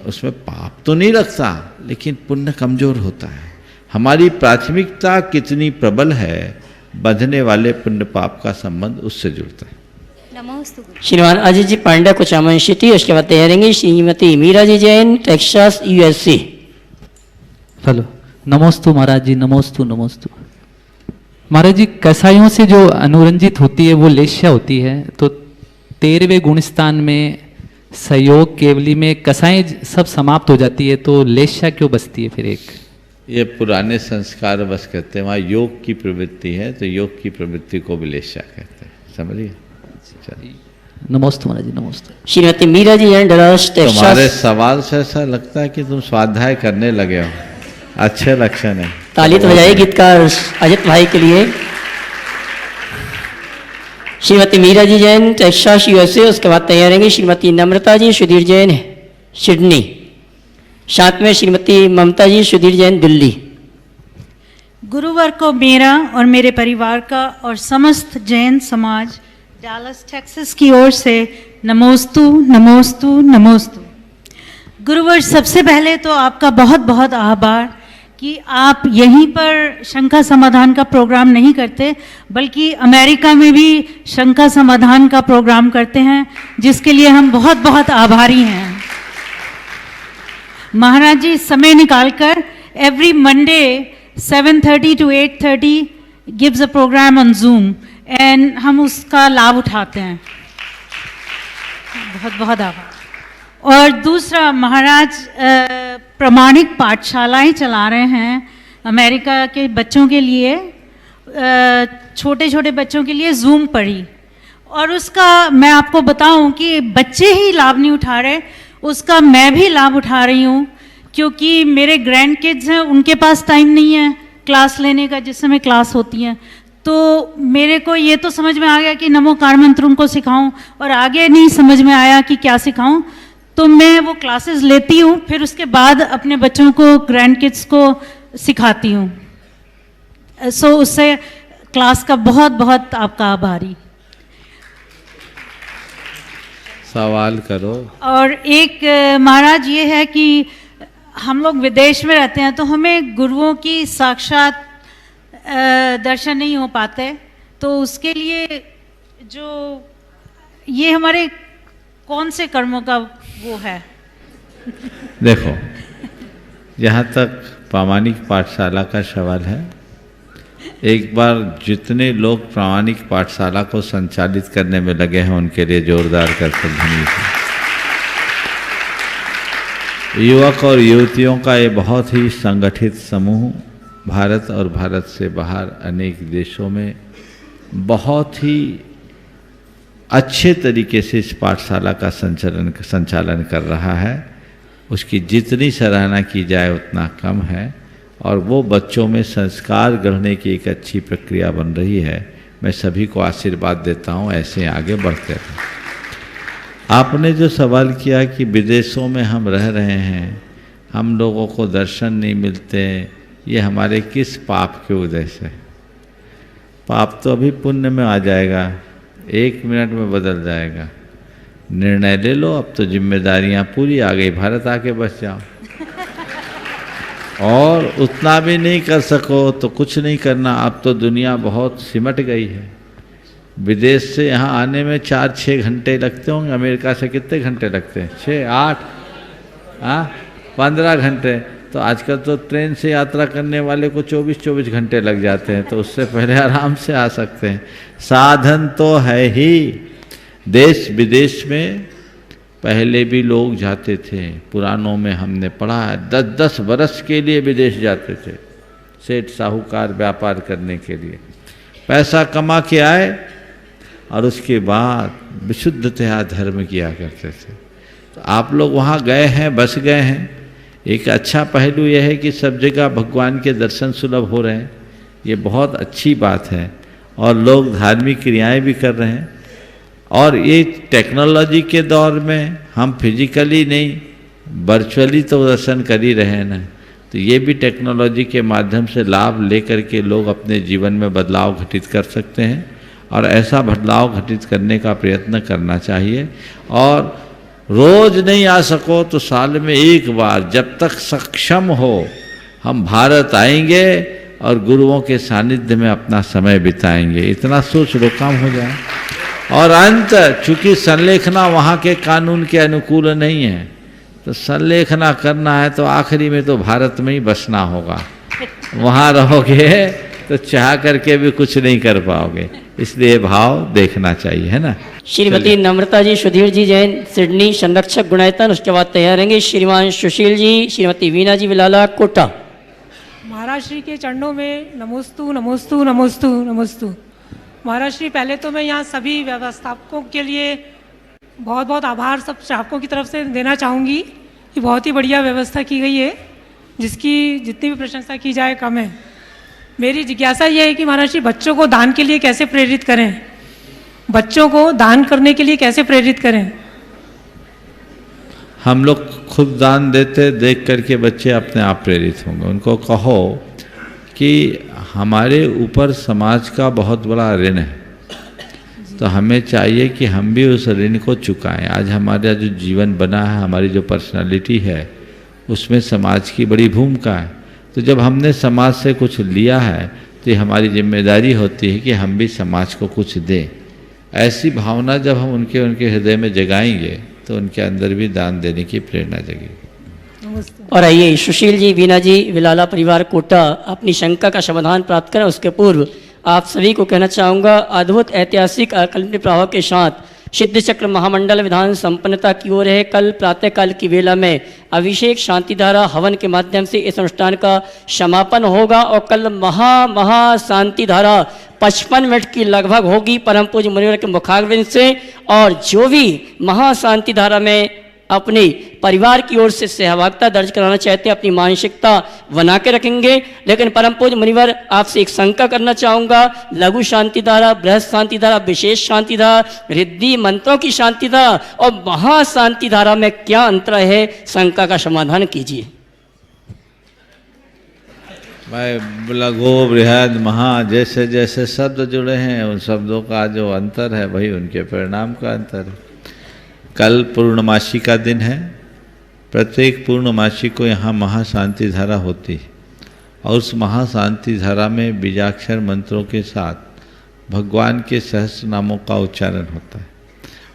उसमें पाप तो नहीं लगता, लेकिन पुण्य कमजोर होता है। हमारी प्राथमिकता कितनी प्रबल है, बंधने वाले पुण्य पाप का संबंध उससे जुड़ता है।
श्रीमान अजय जी पांडे कुचामन सिटी, उसके बाद तैयारेंगे Shrimati Meera ji Jain, Texas USA.
Hello, नमोस्तु महाराज जी, नमोस्तु नमोस्तु। महाराज जी, कसाईयों से जो अनुरंजित होती है वो लेश्या होती है, तो 13वें गुणस्थान में सहयोग केवली में कसाई सब समाप्त हो जाती है, तो लेश्या क्यों बचती है फिर एक?
ये पुराने संस्कार बस कहते हैं, वहाँ योग की प्रवृत्ति है, तो योग की प्रवृत्ति को भी लेश्या कहते हैं, समझिए।
नमस्ते महाराज जी, नमस्ते।
Shrimati Meera ji and Dallas, Texas.
तुम्हारे सवाल से ऐसा लगता है कि तुम स्वाध्याय करने लगे हो, अच्छे लक्षण है।
ताली तो बजाइए गीतकार अजित भाई के लिए। श्रीमती मीरा जी जैन, टेक्सास यूएसए, उसके बाद तैयारेंगे श्रीमती नम्रता जी सुधीर जैन, सिडनी। साथ में श्रीमती ममता जी सुधीर जैन, दिल्ली।
गुरुवार को मेरा और मेरे परिवार का और समस्त जैन समाज डालस टेक्सास की ओर से नमोस्तु नमोस्तु नमोस्तु। गुरुवार, सबसे पहले तो आपका बहुत बहुत आभार कि आप यहीं पर शंका समाधान का प्रोग्राम नहीं करते, बल्कि अमेरिका में भी शंका समाधान का प्रोग्राम करते हैं, जिसके लिए हम बहुत बहुत आभारी हैं। महाराज जी समय निकालकर every Monday 7:30 to 8:30 gives a programme on Zoom, and हम उसका लाभ उठाते हैं। बहुत बहुत आभार। और दूसरा, महाराज प्रमाणिक पाठशालाएं चला रहे हैं अमेरिका के बच्चों के लिए, छोटे छोटे बच्चों के लिए जूम पढ़ी, और उसका मैं आपको बताऊं कि बच्चे ही लाभ नहीं उठा रहे, उसका मैं भी लाभ उठा रही हूँ, क्योंकि मेरे ग्रैंड किड्स हैं, उनके पास टाइम नहीं है क्लास लेने का जिस समय क्लास होती है। तो मेरे को ये तो समझ में आ गया कि नमोकार मंत्र उनको सिखाऊं, और आगे नहीं समझ में आया कि क्या सिखाऊं, तो मैं वो क्लासेस लेती हूँ, फिर उसके बाद अपने बच्चों को, ग्रैंड किड्स को सिखाती हूँ। सो उससे क्लास का बहुत बहुत आपका आभारी।
सवाल करो।
और एक महाराज ये है कि हम लोग विदेश में रहते हैं, तो हमें गुरुओं की साक्षात दर्शन नहीं हो पाते, तो उसके लिए जो ये हमारे कौन से कर्मों का वो है?
देखो, जहाँ तक प्रामाणिक पाठशाला का सवाल है, एक बार जितने लोग प्रामाणिक पाठशाला को संचालित करने में लगे हैं उनके लिए जोरदार करतब ध्वनि है। युवक और युवतियों का ये बहुत ही संगठित समूह भारत और भारत से बाहर अनेक देशों में बहुत ही अच्छे तरीके से इस पाठशाला का संचालन कर रहा है। उसकी जितनी सराहना की जाए उतना कम है। और वो बच्चों में संस्कार गढ़ने की एक अच्छी प्रक्रिया बन रही है। मैं सभी को आशीर्वाद देता हूँ, ऐसे आगे बढ़ते रहें। आपने जो सवाल किया कि विदेशों में हम रह रहे हैं, हम लोगों को दर्शन नहीं मिलते, ये हमारे किस पाप के उदय से? पाप तो अभी पुण्य में आ जाएगा, 1 मिनट में बदल जाएगा। निर्णय ले लो, अब तो जिम्मेदारियां पूरी आ गई, भारत आके बस जाओ। और उतना भी नहीं कर सको तो कुछ नहीं करना, अब तो दुनिया बहुत सिमट गई है। विदेश से यहाँ आने में 4-6 घंटे लगते होंगे, अमेरिका से कितने घंटे लगते हैं? 6-8 15 घंटे। तो आजकल तो ट्रेन से यात्रा करने वाले को 24-24 घंटे लग जाते हैं, तो उससे पहले आराम से आ सकते हैं। साधन तो है ही। देश विदेश में पहले भी लोग जाते थे, पुराणों में हमने पढ़ा है, 10-10 बरस के लिए विदेश जाते थे, सेठ साहूकार व्यापार करने के लिए। पैसा कमा के आए और उसके बाद विशुद्धतया धर्म किया करते थे। तो आप लोग वहाँ गए हैं, बस गए हैं। एक अच्छा पहलू यह है कि सब जगह भगवान के दर्शन सुलभ हो रहे हैं, ये बहुत अच्छी बात है। और लोग धार्मिक क्रियाएं भी कर रहे हैं। और ये टेक्नोलॉजी के दौर में हम फिजिकली नहीं, वर्चुअली तो दर्शन कर ही रहे हैं ना। तो ये भी टेक्नोलॉजी के माध्यम से लाभ लेकर के लोग अपने जीवन में बदलाव घटित कर सकते हैं, और ऐसा बदलाव घटित करने का प्रयत्न करना चाहिए। और रोज नहीं आ सको तो साल में एक बार, जब तक सक्षम हो, हम भारत आएंगे और गुरुओं के सानिध्य में अपना समय बिताएंगे। इतना सोच लो, काम हो जाए। और अंत, चूंकि संलेखना वहाँ के कानून के अनुकूल नहीं है, तो संलेखना करना है तो आखिरी में तो भारत में ही बसना होगा। वहाँ रहोगे तो चाह करके भी कुछ नहीं कर पाओगे, इसलिए भाव देखना चाहिए, है ना।
श्रीमती नम्रता जी, सुधीर जी जैन, सिडनी, संरक्षक गुणायतन। उसके बाद तैयार रहेंगे श्रीमान सुशील जी, श्रीमती वीना जी विलाला, कोटा।
महाराज श्री के चरणों में नमोस्तु नमोस्तु नमोस्तु नमोस्तु। महाराज श्री, पहले तो मैं यहाँ सभी व्यवस्थापकों के लिए बहुत बहुत आभार सब स्टाफकों की तरफ से देना चाहूँगी कि बहुत ही बढ़िया व्यवस्था की गई है, जिसकी जितनी भी प्रशंसा की जाए कम है। मेरी जिज्ञासा ये है कि महाराज जी, बच्चों को दान के लिए कैसे प्रेरित करें? बच्चों को दान करने के लिए कैसे प्रेरित करें?
हम लोग खुद दान देते देख करके बच्चे अपने आप प्रेरित होंगे। उनको कहो कि हमारे ऊपर समाज का बहुत बड़ा ऋण है, तो हमें चाहिए कि हम भी उस ऋण को चुकाएं। आज हमारा जो जीवन बना है, हमारी जो पर्सनालिटी है, उसमें समाज की बड़ी भूमिका है। तो जब हमने समाज से कुछ लिया है तो ये हमारी जिम्मेदारी होती है कि हम भी समाज को कुछ दें। ऐसी भावना जब हम उनके हृदय में जगाएंगे तो उनके अंदर भी दान देने की प्रेरणा जगेगी।
और आइए सुशील जी, वीना जी विलाला परिवार, कोटा, अपनी शंका का समाधान प्राप्त करें। उसके पूर्व आप सभी को कहना चाहूँगा, अद्भुत ऐतिहासिक अकल्पनीय प्रभाव के साथ सिद्ध चक्र महामंडल विधान संपन्नता की ओर है। कल प्रातःकाल की वेला में अभिषेक शांतिधारा हवन के माध्यम से इस अनुष्ठान का समापन होगा और कल महा शांतिधारा 55 मिनट की लगभग होगी परम पूज्य मुनिवर के मुखारविंद से। और जो भी महाशांतिधारा में अपने परिवार की ओर से सहभागिता दर्ज कराना चाहते हैं, अपनी मानसिकता बना के रखेंगे। लेकिन परम पूज्य मुनिवर, आपसे एक शंका करना चाहूँगा, लघु शांतिधारा, बृहद शांतिधारा, विशेष शांतिधारा, रिद्धि मंत्रों की शांतिधारा और महाशांतिधारा में क्या अंतर है? शंका का समाधान कीजिए।
भाई, लघु, बृहद, महा जैसे जैसे शब्द जुड़े हैं, उन शब्दों का जो अंतर है वही उनके परिणाम का अंतर है। कल पूर्णमासी का दिन है। प्रत्येक पूर्णमासी को यहाँ महाशांति धारा होती है और उस महाशांति धारा में बीजाक्षर मंत्रों के साथ भगवान के सहस्त्र नामों का उच्चारण होता है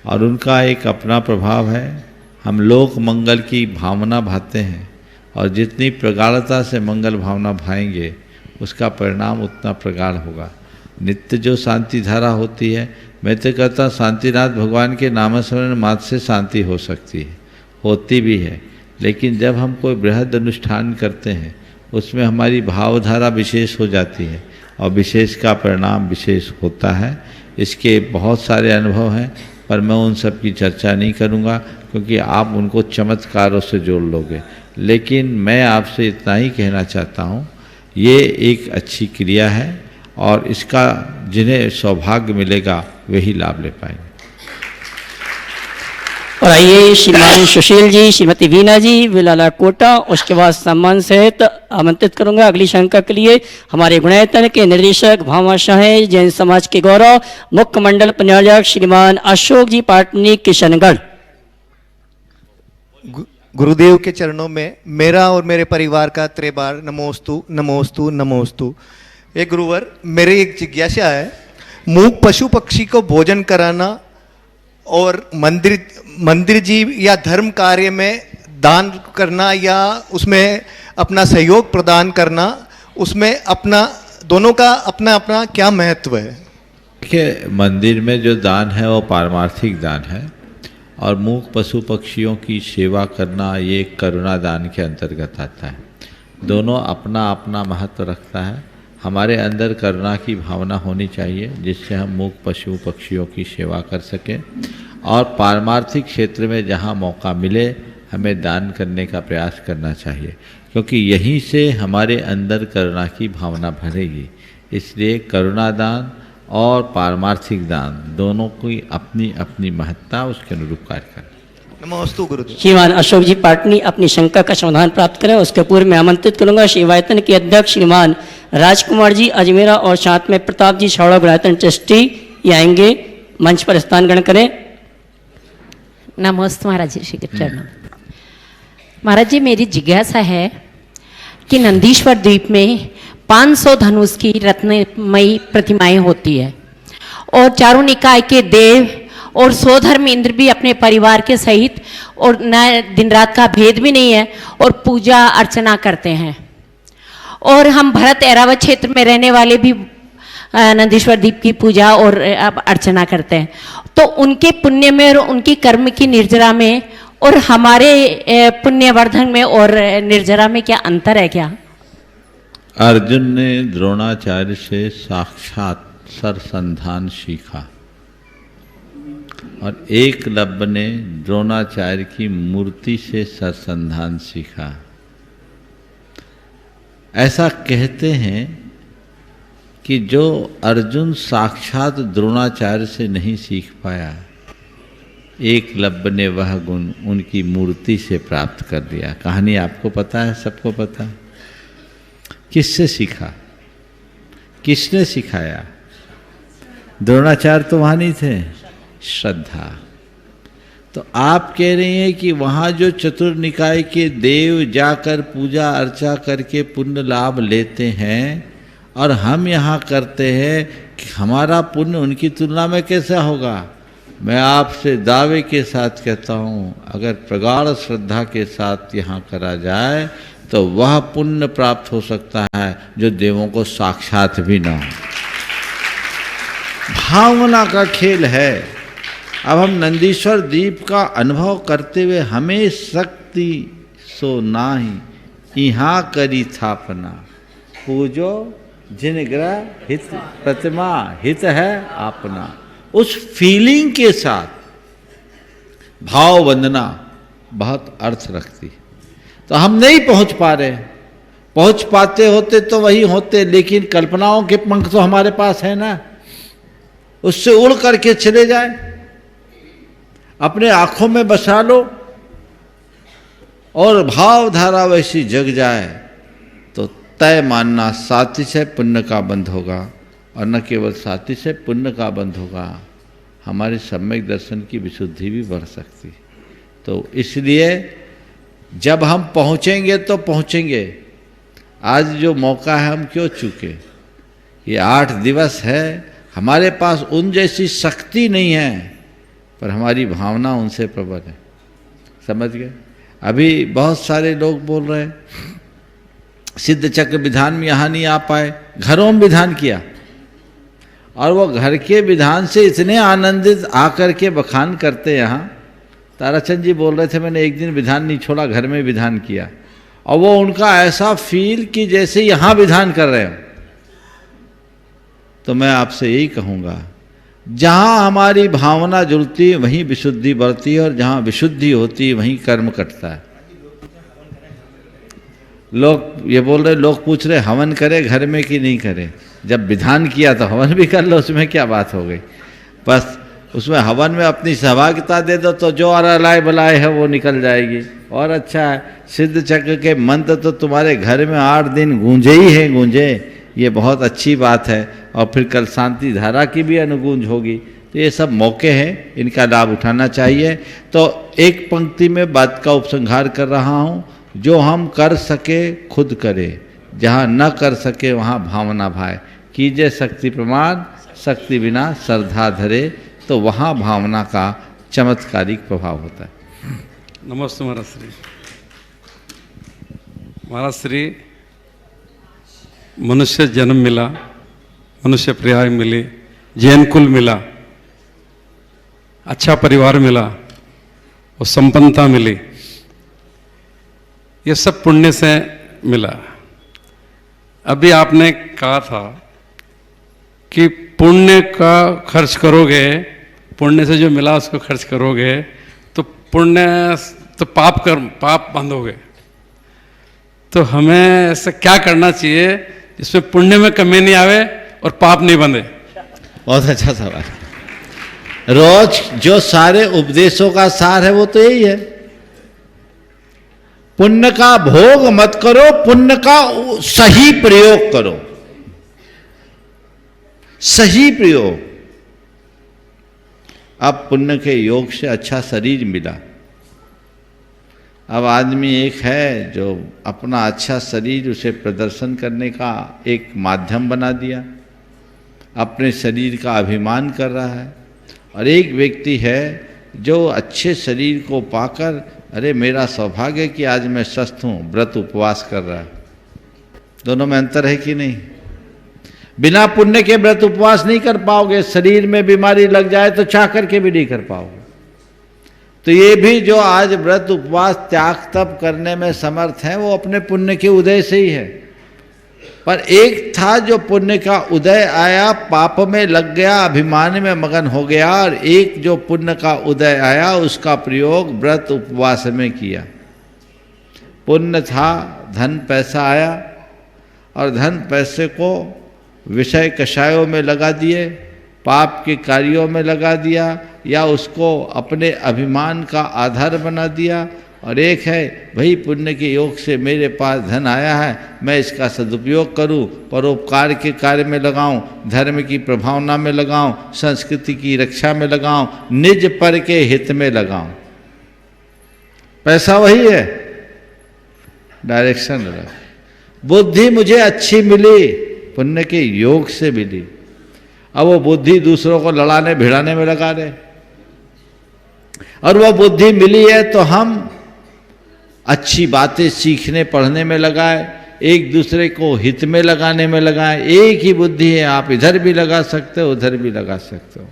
और उनका एक अपना प्रभाव है। हम लोक मंगल की भावना भाते हैं और जितनी प्रगाढ़ता से मंगल भावना भाएंगे उसका परिणाम उतना प्रगाढ़ होगा। नित्य जो शांति धारा होती है, मैं तो कहता शांतिनाथ भगवान के नामस्मरण मात्र से शांति हो सकती है, होती भी है। लेकिन जब हम कोई बृहद अनुष्ठान करते हैं उसमें हमारी भावधारा विशेष हो जाती है और विशेष का परिणाम विशेष होता है। इसके बहुत सारे अनुभव हैं पर मैं उन सब की चर्चा नहीं करूँगा क्योंकि आप उनको चमत्कारों से जोड़ लोगे। लेकिन मैं आपसे इतना ही कहना चाहता हूँ ये एक अच्छी क्रिया है और इसका जिन्हें सौभाग्य मिलेगा वही लाभ ले पाएंगे।
और आइए श्रीमान सुशील जी, श्रीमती वीना जी, विलाला कोटा, उसके बाद सम्मान सहित आमंत्रित करूंगा अगली शंका के लिए हमारे गुणायतन के निर्देशक भामाशाह जैन समाज के गौरव मुख्य मंडल प्रयोजक श्रीमान अशोक जी पाटनी किशनगढ़।
गुरुदेव के चरणों में मेरा और मेरे परिवार का त्रिबार नमोस्तु नमोस्तु नमोस्तु। ये गुरुवर, मेरी एक जिज्ञासा है, मूक पशु पक्षी को भोजन कराना और मंदिर जी या धर्म कार्य में दान करना या उसमें अपना सहयोग प्रदान करना, उसमें अपना दोनों का अपना अपना क्या महत्व है?
देखिए, मंदिर में जो दान है वो पारमार्थिक दान है और मूक पशु पक्षियों की सेवा करना ये करुणा दान के अंतर्गत आता है। दोनों अपना अपना महत्व रखता है। हमारे अंदर करुणा की भावना होनी चाहिए जिससे हम मूक पशु पक्षियों की सेवा कर सकें और पारमार्थिक क्षेत्र में जहाँ मौका मिले हमें दान करने का प्रयास करना चाहिए, क्योंकि यहीं से हमारे अंदर करुणा की भावना भरेगी। इसलिए करुणा दान और पारमार्थिक दान दोनों की अपनी अपनी महत्ता, उसके अनुरूप कार्य करें।
नमोस्तु गुरुदेव।
श्रीमान अशोक जी पाटनी अपनी शंका का समाधान प्राप्त करें। उसके पूर्व में आमंत्रित करूंगा शिवायतन के अध्यक्ष श्रीमान राजकुमार जी अजमेरा और साथ में प्रताप जी छावड़ा गुणायतन ट्रस्टी ये आएंगे, मंच पर स्थान ग्रहण करें।
नमस्ते महाराज जी, श्री के चरणों। महाराज जी, मेरी जिज्ञासा है कि नंदीश्वर द्वीप में 500 धनुष की रत्नमयी प्रतिमाएं होती है और चारों निकाय के देव और स्वधर्म इंद्र भी अपने परिवार के सहित और न दिन रात का भेद भी नहीं है और पूजा अर्चना करते हैं। और हम भरत ऐरावत क्षेत्र में रहने वाले भी नंदीश्वर द्वीप की पूजा और अर्चना करते हैं। तो उनके पुण्य में और उनकी कर्म की निर्जरा में और हमारे पुण्यवर्धन में और निर्जरा में क्या अंतर है क्या?
अर्जुन ने द्रोणाचार्य से साक्षात सरसंधान सीखा और एकलव्य ने द्रोणाचार्य की मूर्ति से सरसंधान सीखा। ऐसा कहते हैं कि जो अर्जुन साक्षात द्रोणाचार्य से नहीं सीख पाया, एकलव्य ने वह गुण उनकी मूर्ति से प्राप्त कर दिया। कहानी आपको पता है, सबको पता है। किससे सीखा, किसने सिखाया? द्रोणाचार्य तो वहाँ नहीं थे। श्रद्धा। तो आप कह रही हैं कि वहाँ जो चतुर निकाय के देव जाकर पूजा अर्चा करके पुण्य लाभ लेते हैं और हम यहाँ करते हैं कि हमारा पुण्य उनकी तुलना में कैसा होगा? मैं आपसे दावे के साथ कहता हूँ, अगर प्रगाढ़ श्रद्धा के साथ यहाँ करा जाए तो वह पुण्य प्राप्त हो सकता है जो देवों को साक्षात भी ना हो। भावना का खेल है। अब हम नंदीश्वर द्वीप का अनुभव करते हुए हमें शक्ति सो नाही यहाँ करी थापना, पूजो जिन ग्रह हित प्रतिमा हित है अपना। उस फीलिंग के साथ भाव वंदना बहुत अर्थ रखती। तो हम नहीं पहुंच पा रहे, पहुंच पाते होते तो वही होते, लेकिन कल्पनाओं के पंख तो हमारे पास है ना, उससे उड़ करके चले जाए, अपने आंखों में बसा लो और भाव धारा वैसी जग जाए तो तय मानना सातिशय पुण्य का बंध होगा। और न केवल सातिशय पुण्य का बंध होगा, हमारे सम्यक दर्शन की विशुद्धि भी बढ़ सकती। तो इसलिए जब हम पहुँचेंगे तो पहुँचेंगे। आज जो मौका है हम क्यों चूके? ये 8 दिवस है, हमारे पास उन जैसी शक्ति नहीं है पर हमारी भावना उनसे प्रबल है। समझ गए? अभी बहुत सारे लोग बोल रहे हैं सिद्ध चक्र विधान में यहाँ नहीं आ पाए, घरों में विधान किया और वो घर के विधान से इतने आनंदित आकर के बखान करते। यहाँ ताराचंद जी बोल रहे थे, मैंने एक दिन विधान नहीं छोड़ा, घर में विधान किया और वो उनका ऐसा फील कि जैसे यहाँ विधान कर रहे हो। तो मैं आपसे यही कहूँगा, जहाँ हमारी भावना जुड़ती है वहीं विशुद्धि बढ़ती है और जहाँ विशुद्धि होती है वहीं कर्म कटता है। लोग ये बोल रहे, लोग पूछ रहे हवन करे घर में कि नहीं करे। जब विधान किया तो हवन भी कर लो, उसमें क्या बात हो गई। बस उसमें हवन में अपनी सहभागिता दे दो तो जो अलाय बलाय है वो निकल जाएगी। और अच्छा है, सिद्ध चक्र के मंत्र तो तुम्हारे घर में 8 दिन गूंजे ही हैं, गूंजे, ये बहुत अच्छी बात है। और फिर कल शांति धारा की भी अनुगूंज होगी। तो ये सब मौके हैं, इनका लाभ उठाना चाहिए। तो एक पंक्ति में बात का उपसंहार कर रहा हूँ, जो हम कर सके खुद करे, जहाँ न कर सके वहाँ भावना भाए, कीजिए शक्ति प्रमाण, शक्ति बिना श्रद्धा धरे, तो वहाँ भावना का चमत्कारिक प्रभाव होता है।
नमस्ते महाराज श्री। महाराज श्री, मनुष्य जन्म मिला, मनुष्य पर्याय मिली, जैन कुल मिला, अच्छा परिवार मिला और संपन्नता मिली, ये सब पुण्य से मिला। अभी आपने कहा था कि पुण्य का खर्च करोगे, पुण्य से जो मिला उसको खर्च करोगे तो पुण्य तो पाप बांधोगे। तो हमें ऐसा क्या करना चाहिए जिसमें पुण्य में कमी नहीं आवे और पाप नहीं बंधे?
बहुत अच्छा सवाल। रोज जो सारे उपदेशों का सार है वो तो यही है, पुण्य का भोग मत करो, पुण्य का सही प्रयोग करो, सही प्रयोग। अब पुण्य के योग से अच्छा शरीर मिला। अब आदमी एक है जो अपना अच्छा शरीर उसे प्रदर्शन करने का एक माध्यम बना दिया, अपने शरीर का अभिमान कर रहा है। और एक व्यक्ति है जो अच्छे शरीर को पाकर, अरे मेरा सौभाग्य कि आज मैं स्वस्थ हूँ, व्रत उपवास कर रहा है। दोनों में अंतर है कि नहीं? बिना पुण्य के व्रत उपवास नहीं कर पाओगे, शरीर में बीमारी लग जाए तो चाह करके भी नहीं कर पाओगे। तो ये भी जो आज व्रत उपवास त्याग तप करने में समर्थ है, वो अपने पुण्य के उदय से ही है। पर एक था जो पुण्य का उदय आया, पाप में लग गया, अभिमान में मगन हो गया, और एक जो पुण्य का उदय आया उसका प्रयोग व्रत उपवास में किया। पुण्य था, धन पैसा आया और धन पैसे को विषय कषायों में लगा दिए, पाप के कार्यों में लगा दिया, या उसको अपने अभिमान का आधार बना दिया। और एक है, भाई पुण्य के योग से मेरे पास धन आया है, मैं इसका सदुपयोग करूं, परोपकार के कार्य में लगाऊं, धर्म की प्रभावना में लगाऊं, संस्कृति की रक्षा में लगाऊं, निज पर के हित में लगाऊं। पैसा वही है, डायरेक्शन अलग। बुद्धि मुझे अच्छी मिली, पुण्य के योग से मिली। अब वो बुद्धि दूसरों को लड़ाने भिड़ाने में लगा रहे, और वो बुद्धि मिली है तो हम अच्छी बातें सीखने पढ़ने में लगाए, एक दूसरे को हित में लगाने में लगाए। एक ही बुद्धि है, आप इधर भी लगा सकते हो, उधर भी लगा सकते हो।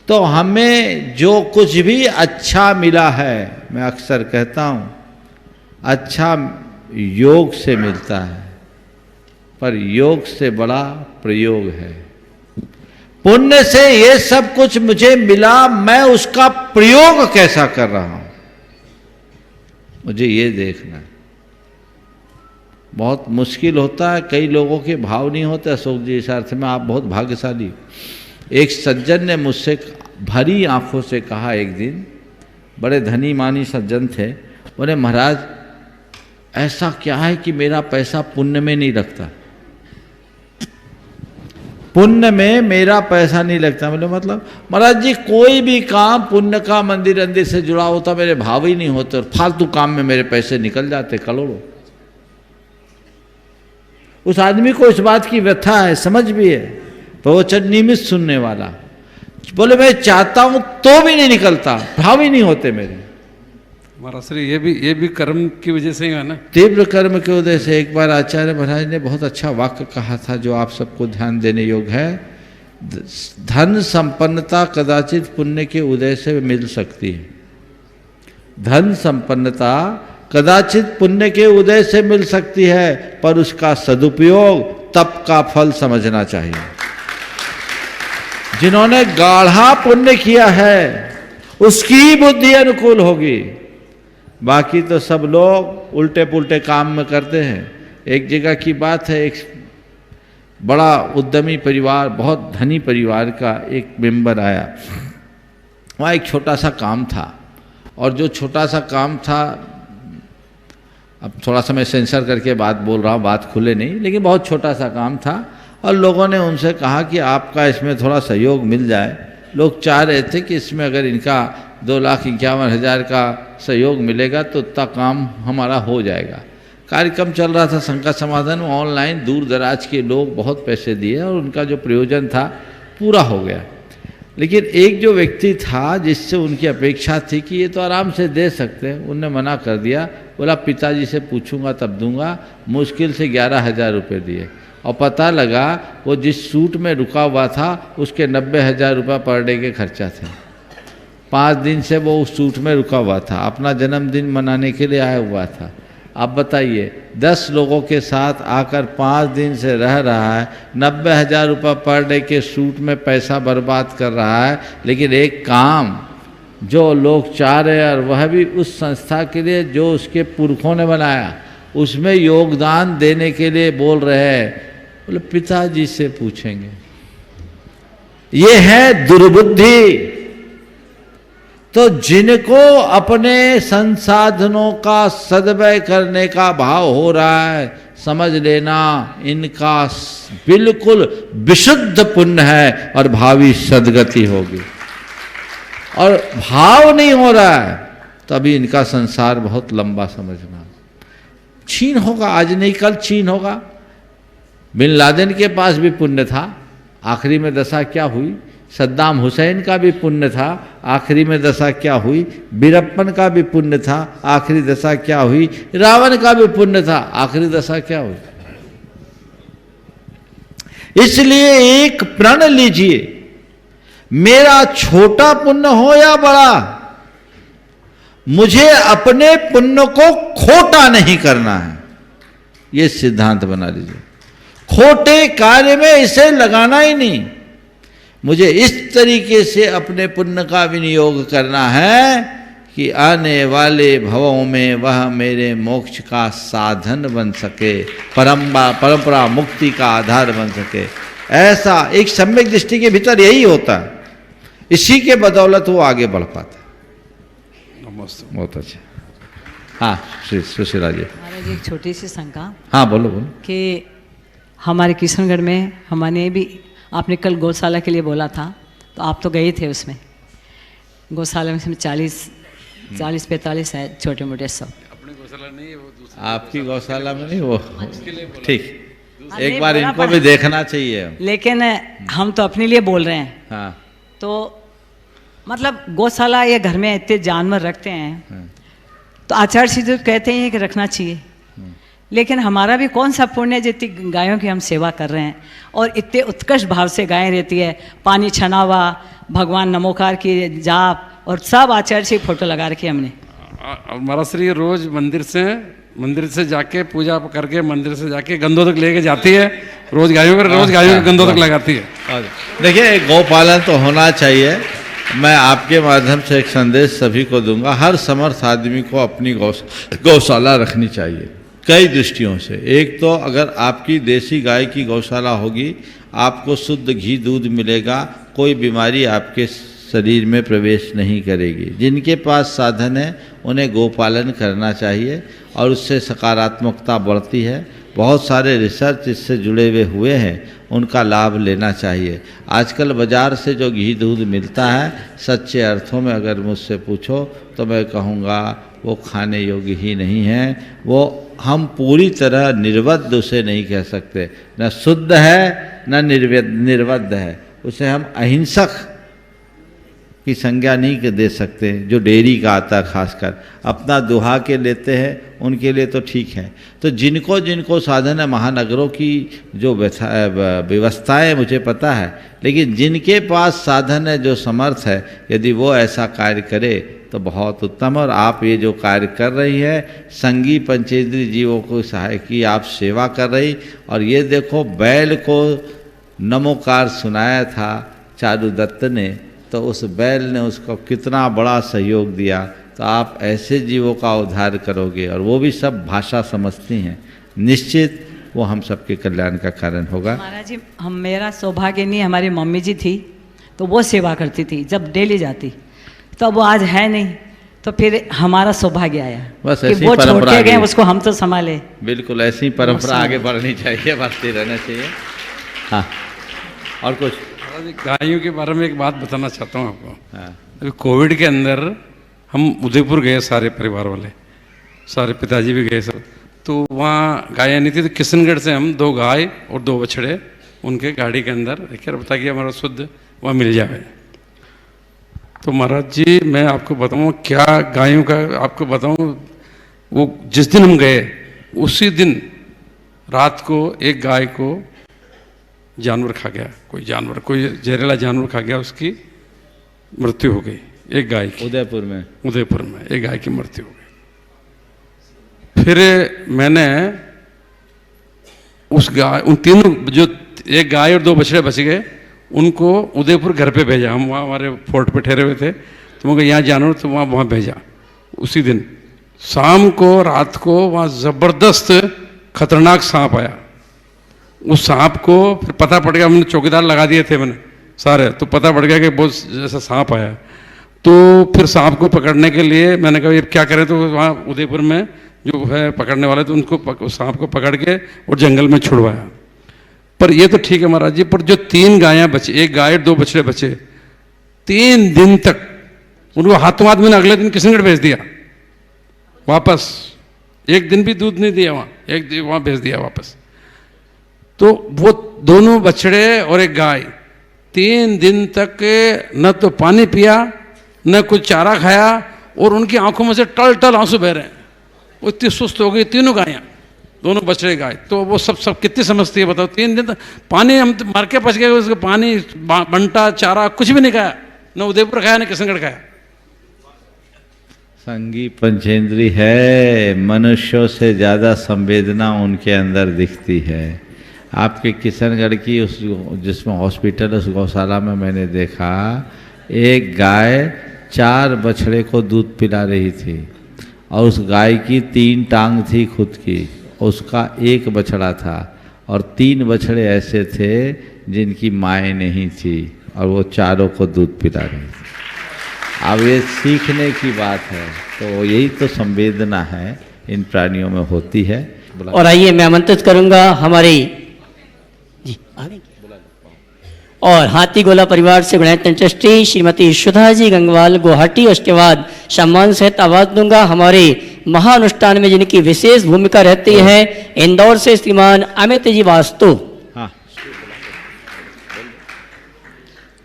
तो हमें जो कुछ भी अच्छा मिला है, मैं अक्सर कहता हूँ, अच्छा योग से मिलता है, पर योग से बड़ा प्रयोग है। पुण्य से ये सब कुछ मुझे मिला, मैं उसका प्रयोग कैसा कर रहा हूं, मुझे ये देखना है। बहुत मुश्किल होता है, कई लोगों के भाव नहीं होते। अशोक जी, इस अर्थ में आप बहुत भाग्यशाली। एक सज्जन ने मुझसे भरी आंखों से कहा एक दिन, बड़े धनी मानी सज्जन थे, बोले महाराज ऐसा क्या है कि मेरा पैसा पुण्य में नहीं लगता, पुण्य में मेरा पैसा नहीं लगता। मतलब महाराज जी कोई भी काम पुण्य का मंदिर अंदिर से जुड़ा होता, मेरे भाव ही नहीं होते, और फालतू काम में मेरे पैसे निकल जाते करोड़ों। उस आदमी को इस बात की व्यथा है, समझ भी है, प्रवचन नियमित सुनने वाला। बोले मैं चाहता हूं तो भी नहीं निकलता, भाव ही नहीं होते मेरे।
महाराज श्री, ये भी कर्म की वजह से ही है ना?
तीव्र कर्म के उदय से। एक बार आचार्य महाराज ने बहुत अच्छा वाक्य कहा था जो आप सबको ध्यान देने योग्य है। धन संपन्नता कदाचित पुण्य के उदय से मिल सकती है, धन संपन्नता कदाचित पुण्य के उदय से मिल सकती है, पर उसका सदुपयोग तप का फल समझना चाहिए। जिन्होंने गाढ़ा पुण्य किया है उसकी बुद्धि अनुकूल होगी, बाकी तो सब लोग उल्टे पुल्टे काम में करते हैं। एक जगह की बात है, एक बड़ा उद्यमी परिवार, बहुत धनी परिवार का एक मेंबर आया। वहाँ एक छोटा सा काम था, और जो छोटा सा काम था, अब थोड़ा सा मैं सेंसर करके बात बोल रहा हूँ, बात खुले नहीं, लेकिन बहुत छोटा सा काम था। और लोगों ने उनसे कहा कि आपका इसमें थोड़ा सहयोग मिल जाए। लोग चाह रहे थे कि इसमें अगर इनका 2,51,000 का सहयोग मिलेगा तो उतना काम हमारा हो जाएगा। कार्यक्रम चल रहा था संकट समाधान में, ऑनलाइन दूर दराज के लोग बहुत पैसे दिए और उनका जो प्रयोजन था पूरा हो गया। लेकिन एक जो व्यक्ति था जिससे उनकी अपेक्षा थी कि ये तो आराम से दे सकते हैं, उनने मना कर दिया। बोला पिताजी से पूछूंगा तब दूंगा। मुश्किल से 11,000 रुपये दिए, और पता लगा वो जिस सूट में रुका हुआ था उसके 90,000 रुपये पर डे के खर्चा थे। 5 दिन से वो उस सूट में रुका हुआ था, अपना जन्मदिन मनाने के लिए आया हुआ था। आप बताइए, 10 लोगों के साथ आकर 5 दिन से रह रहा है, 90,000 रुपये पर डे के सूट में पैसा बर्बाद कर रहा है। लेकिन एक काम जो लोग चाह रहे हैं, और वह भी उस संस्था के लिए जो उसके पुरखों ने बनाया, उसमें योगदान देने के लिए बोल रहे हैं। बोले पिताजी से पूछेंगे। ये है दुर्बुद्धि। तो जिनको अपने संसाधनों का सदव्यय करने का भाव हो रहा है, समझ लेना इनका बिल्कुल विशुद्ध पुण्य है और भावी सद्गति होगी। और भाव नहीं हो रहा है तभी इनका संसार बहुत लंबा समझना। छीन होगा, आज नहीं कल छीन होगा। बिन लादेन के पास भी पुण्य था, आखिरी में दशा क्या हुई। सद्दाम हुसैन का भी पुण्य था, आखिरी में दशा क्या हुई। बीरप्पन का भी पुण्य था, आखिरी दशा क्या हुई। रावण का भी पुण्य था, आखिरी दशा क्या हुई। इसलिए एक प्रण लीजिए, मेरा छोटा पुण्य हो या बड़ा, मुझे अपने पुण्य को खोटा नहीं करना है। ये सिद्धांत बना लीजिए। खोटे कार्य में इसे लगाना ही नहीं। मुझे इस तरीके से अपने पुण्य का विनियोग करना है कि आने वाले भवों में वह मेरे मोक्ष का साधन बन सके, परंपरा मुक्ति का आधार बन सके। ऐसा एक सम्यक दृष्टि के भीतर यही होता है। इसी के बदौलत वो आगे बढ़ पाता है। बहुत अच्छा। हाँ श्री सुशीला जी।
महाराज एक छोटी सी शंका।
हाँ बोलो बोलो।
कि हमारे किशनगढ़ में हमारे भी, आपने कल गौशाला के लिए बोला था, तो आप तो गए थे उसमें। गौशाला में 40-45 है छोटे मोटे सब।
अपने गौशाला नहीं है वो, दूसरी
आपकी गौशाला में नहीं वो। ठीक, एक बार इनको भी देखना चाहिए।
लेकिन हम तो अपने लिए बोल रहे हैं।
हाँ।
तो मतलब गौशाला या घर में इतने जानवर रखते हैं, तो आचार्य सिद्ध कहते हैं कि रखना चाहिए। लेकिन हमारा भी कौन सा पुण्य जितनी गायों की हम सेवा कर रहे हैं, और इतने उत्कृष्ट भाव से गायें रहती है, पानी छना हुआ, भगवान नमोकार की जाप, और सब आचार्य से फोटो लगा रखी हमने।
हमारा श्री रोज मंदिर से जाके पूजा करके मंदिर से जाके गंदोदक लेके जाती है। रोज गायों का गंदोदक लगाती है।
देखिए गौपालन तो होना चाहिए। मैं आपके माध्यम से एक संदेश सभी को दूंगा, हर समर्थ आदमी को अपनी गौशाला रखनी चाहिए कई दृष्टियों से। एक तो अगर आपकी देसी गाय की गौशाला होगी, आपको शुद्ध घी दूध मिलेगा, कोई बीमारी आपके शरीर में प्रवेश नहीं करेगी। जिनके पास साधन है उन्हें गोपालन करना चाहिए और उससे सकारात्मकता बढ़ती है। बहुत सारे रिसर्च इससे जुड़े हुए हैं, उनका लाभ लेना चाहिए। आजकल बाज़ार से जो घी दूध मिलता है, सच्चे अर्थों में अगर मुझसे पूछो तो मैं कहूँगा वो खाने योग्य ही नहीं है। वो हम पूरी तरह निर्वद्ध उसे नहीं कह सकते, न शुद्ध है न निर्वद्ध है। उसे हम अहिंसक की संज्ञा नहीं दे सकते। जो डेयरी का आता है खासकर अपना दुहा के लेते हैं, उनके लिए तो ठीक है। तो जिनको जिनको साधन है, महानगरों की जो व्यवस्थाएं मुझे पता है, लेकिन जिनके पास साधन है, जो समर्थ है, यदि वो ऐसा कार्य करे तो बहुत उत्तम। और आप ये जो कार्य कर रही है, संगी पंचेंद्रीय जीवों को सहाय की आप सेवा कर रही। और ये देखो, बैल को नमोकार सुनाया था चारू दत्त ने, तो उस बैल ने उसको कितना बड़ा सहयोग दिया। तो आप ऐसे जीवों का उद्धार करोगे, और वो भी सब भाषा समझती हैं, निश्चित वो हम सबके कल्याण का कारण होगा।
महाराज जी, मेरा सौभाग्य नहीं, हमारी मम्मी जी थी तो वो सेवा करती थी जब डेली जाती, तो अब वो आज है नहीं, तो फिर हमारा सौभाग्य आया
बस
कि
ऐसी
वो छोड़
परंपरा
के गए,
आगे-
उसको हम तो संभाले।
बिल्कुल ऐसी परंपरा आगे बढ़नी चाहिए, बढ़ती रहना चाहिए। हाँ, और कुछ?
गायों के बारे में एक बात बताना चाहता हूँ आपको। अभी कोविड के अंदर हम उदयपुर गए, सारे परिवार वाले, सारे पिताजी भी गए सब, तो वहाँ गायें नहीं थी, तो किशनगढ़ से हम 2 गाय और 2 बछड़े उनके गाड़ी के अंदर लेकर बता कि हमारा शुद्ध वहाँ मिल जाए। तो महाराज जी मैं आपको बताऊँ क्या गायों का आपको बताऊँ, वो जिस दिन हम गए उसी दिन रात को एक गाय को जानवर खा गया, कोई जहरीला जानवर खा गया, उसकी मृत्यु हो गई। एक गाय की
उदयपुर में
एक गाय की मृत्यु हो गई। फिर मैंने उस गाय, उन तीनों, जो एक गाय और 2 बछड़े बच गए, उनको उदयपुर घर पे भेजा। हम वहाँ हमारे फोर्ट पे ठहरे हुए थे, तो मैं यहाँ जानवर, तो वहाँ भेजा। उसी दिन शाम को रात को वहाँ ज़बरदस्त खतरनाक सांप आया। उस सांप को फिर पता पड़ गया, हमने चौकीदार लगा दिए थे मैंने सारे, तो पता पड़ गया कि बहुत जैसा सांप आया। तो फिर सांप को पकड़ने के लिए मैंने कहा ये क्या करें, तो वहाँ उदयपुर में जो है पकड़ने वाले, तो उनको सांप को पकड़ के और जंगल में छुड़वाया। पर ये तो ठीक है महाराज जी, पर जो 3 गायें बची, एक गाय और 2 बछड़े बचे, 3 दिन तक उनको हाथों हाथ मैंने अगले दिन किशनगढ़ भेज दिया वापस। एक दिन भी दूध नहीं दिया वहाँ, एक दिन वहाँ भेज दिया वापस। तो वो दोनों बछड़े और एक गाय 3 दिन तक न तो पानी पिया, न कुछ चारा खाया, और उनकी आंखों में से टल टल आंसू बह रहे हैं। वो इतनी सुस्त हो गई तीनों गायें, दोनों बछड़े गाय। तो वो सब कितनी समझती है बताओ। 3 दिन तक पानी हम तो मार के पच गए, उसको पानी बंटा चारा कुछ भी नहीं खाया, न उदयपुर खाया न किशनगढ़ खाया।
संगी पंचेंद्री है, मनुष्यों से ज़्यादा संवेदना उनके अंदर दिखती है। आपके किशनगढ़ की उस जिसमें हॉस्पिटल, उस गौशाला में मैंने देखा एक गाय 4 बछड़े को दूध पिला रही थी, और उस गाय की 3 टांग थी खुद की, उसका 1 बछड़ा था, और 3 बछड़े ऐसे थे जिनकी माएँ नहीं थी, और वो चारों को दूध पिला रही थी। अब ये सीखने की बात है, तो यही तो संवेदना है इन प्राणियों में होती है।
और आइए मैं आमंत्रित करूंगा हमारे जी और हाथी गोला परिवार से गुणायतन ट्रस्टी श्रीमती सुधा जी गंगवाल गुवाहाटी। उसके बाद सम्मान सहित आवाज दूंगा हमारे महानुष्ठान में जिनकी विशेष भूमिका रहती है, इंदौर से श्रीमान अमित जी वास्तु।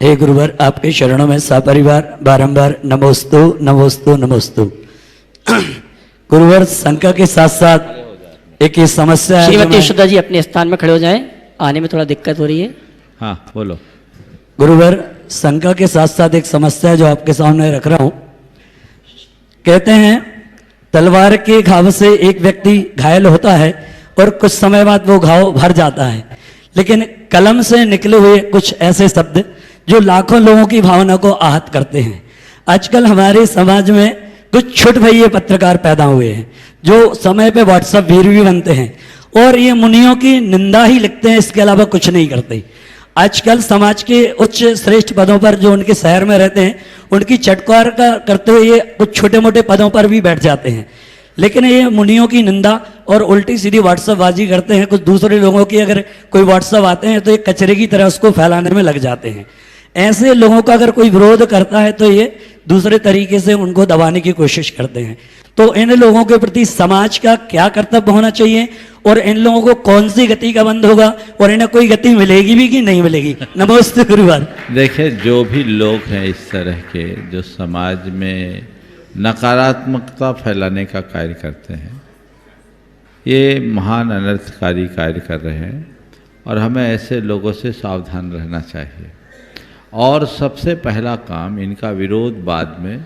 हे गुरुवर, आपके चरणों में सपरिवार बारंबार नमोस्तु नमोस्तु नमोस्तु। गुरुवर, शंका के साथ साथ एक ये समस्या है।
श्रीमती सुधा जी अपने स्थान में खड़े हो जाएं, आने में थोड़ा दिक्कत हो रही है।
हाँ बोलो।
गुरुवर, शंका के साथ साथ एक समस्या है जो आपके सामने रख रहा हूं। कहते हैं तलवार के घाव से एक व्यक्ति घायल होता है और कुछ समय बाद वो घाव भर जाता है, लेकिन कलम से निकले हुए कुछ ऐसे शब्द जो लाखों लोगों की भावना को आहत करते हैं। आजकल हमारे समाज में कुछ छोट भैये पत्रकार पैदा हुए हैं जो समय पे व्हाट्सएप वीर भी बनते हैं और ये मुनियों की निंदा ही लिखते हैं, इसके अलावा कुछ नहीं करते। आजकल समाज के उच्च श्रेष्ठ पदों पर जो उनके शहर में रहते हैं उनकी चटकार करते हुए ये कुछ छोटे मोटे पदों पर भी बैठ जाते हैं, लेकिन ये मुनियों की निंदा और उल्टी सीधी व्हाट्सएप बाजी करते हैं। कुछ दूसरे लोगों की अगर कोई व्हाट्सएप आते हैं तो ये कचरे की तरह उसको फैलाने में लग जाते हैं। ऐसे लोगों का अगर कोई विरोध करता है तो ये दूसरे तरीके से उनको दबाने की कोशिश करते हैं। तो इन लोगों के प्रति समाज का क्या कर्तव्य होना चाहिए और इन लोगों को कौन सी गति का बंद होगा और इन्हें कोई गति मिलेगी भी कि नहीं मिलेगी? नमस्ते गुरुवार।
देखिए, जो भी लोग हैं इस तरह के जो समाज में नकारात्मकता फैलाने का कार्य करते हैं, ये महान अनर्थकारी कार्य कर रहे हैं और हमें ऐसे लोगों से सावधान रहना चाहिए। और सबसे पहला काम इनका विरोध बाद में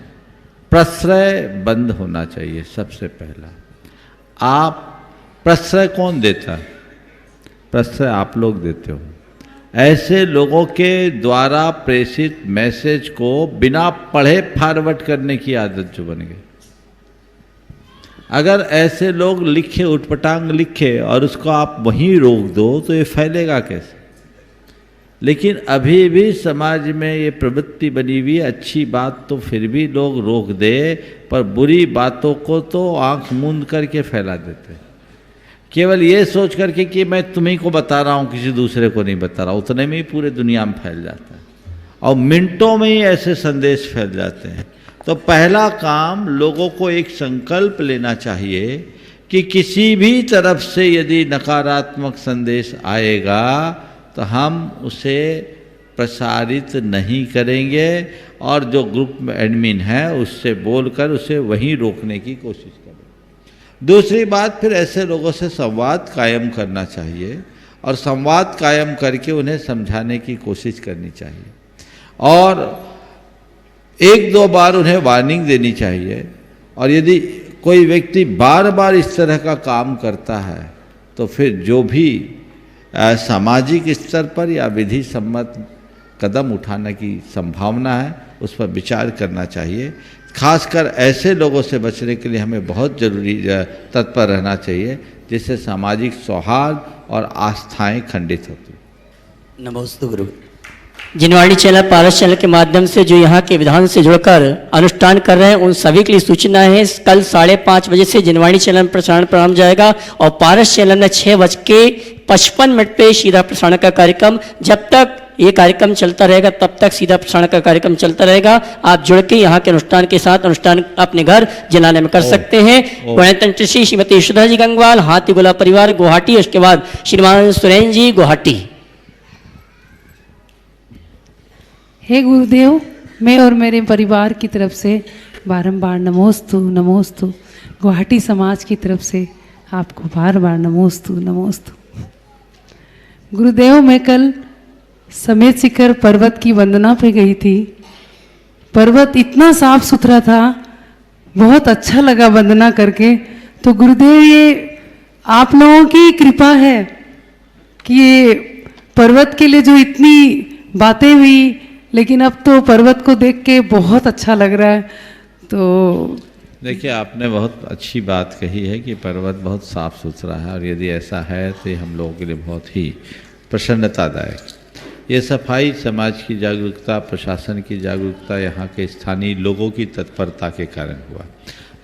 प्रश्रय बंद होना चाहिए। सबसे पहला आप प्रश्रय कौन देता है? प्रश्रय आप लोग देते हो। ऐसे लोगों के द्वारा प्रेषित मैसेज को बिना पढ़े फॉरवर्ड करने की आदत जो बन गई, अगर ऐसे लोग लिखे, उटपटांग लिखे और उसको आप वहीं रोक दो तो ये फैलेगा कैसे। लेकिन अभी भी समाज में ये प्रवृत्ति बनी हुई है, अच्छी बात तो फिर भी लोग रोक दे, पर बुरी बातों को तो आंख मूंद करके फैला देते हैं, केवल ये सोच करके कि मैं तुम्हीं को बता रहा हूँ, किसी दूसरे को नहीं बता रहा, उतने में ही पूरे दुनिया में फैल जाता है और मिनटों में ही ऐसे संदेश फैल जाते हैं। तो पहला काम लोगों को एक संकल्प लेना चाहिए कि किसी भी तरफ से यदि नकारात्मक संदेश आएगा तो हम उसे प्रसारित नहीं करेंगे और जो ग्रुप में एडमिन है उससे बोलकर उसे वहीं रोकने की कोशिश करेंगे। दूसरी बात, फिर ऐसे लोगों से संवाद कायम करना चाहिए और संवाद कायम करके उन्हें समझाने की कोशिश करनी चाहिए और एक दो बार उन्हें वार्निंग देनी चाहिए। और यदि कोई व्यक्ति बार बार इस तरह का काम करता है तो फिर जो भी सामाजिक स्तर पर या विधि सम्मत कदम उठाने की संभावना है उस पर विचार करना चाहिए। खासकर ऐसे लोगों से बचने के लिए हमें बहुत जरूरी तत्पर रहना चाहिए जिससे सामाजिक सौहार्द और आस्थाएं खंडित होती।
नमोस्तु गुरु।
जिनवाणी चैनल पारस चैनल के माध्यम से जो यहाँ के विधान से जुड़कर अनुष्ठान कर रहे हैं उन सभी के लिए सूचना है, कल 5:30 बजे से जिनवाणी चैनल में प्रसारण प्रारंभ जाएगा और पारस चैनल में 6:55 पे सीधा प्रसारण का कार्यक्रम, जब तक ये कार्यक्रम चलता रहेगा तब तक सीधा प्रसारण का कार्यक्रम चलता रहेगा। आप जुड़ के यहाँ के अनुष्ठान के साथ अनुष्ठान अपने घर जिलाने में कर सकते हैं। गणतंत्र श्री श्रीमती सुधा जी गंगवाल, हाथी गोला परिवार गुवाहाटी, उसके बाद श्रीमान सुरेन जी गुवाहाटी।
हे गुरुदेव, मैं और मेरे परिवार की तरफ से बारंबार नमोस्तु नमोस्तु, गुवाहाटी समाज की तरफ से आपको बार बार नमोस्तु नमोस्तु। गुरुदेव, मैं कल समेत शिखर पर्वत की वंदना पे गई थी। पर्वत इतना साफ सुथरा था, बहुत अच्छा लगा वंदना करके। तो गुरुदेव, ये आप लोगों की कृपा है कि ये पर्वत के लिए जो इतनी बातें हुई, लेकिन अब तो पर्वत को देख के बहुत अच्छा लग रहा है। तो
देखिए, आपने बहुत अच्छी बात कही है कि पर्वत बहुत साफ सुथरा है और यदि ऐसा है तो हम लोगों के लिए बहुत ही प्रसन्नतादायक। ये सफाई समाज की जागरूकता, प्रशासन की जागरूकता, यहाँ के स्थानीय लोगों की तत्परता के कारण हुआ।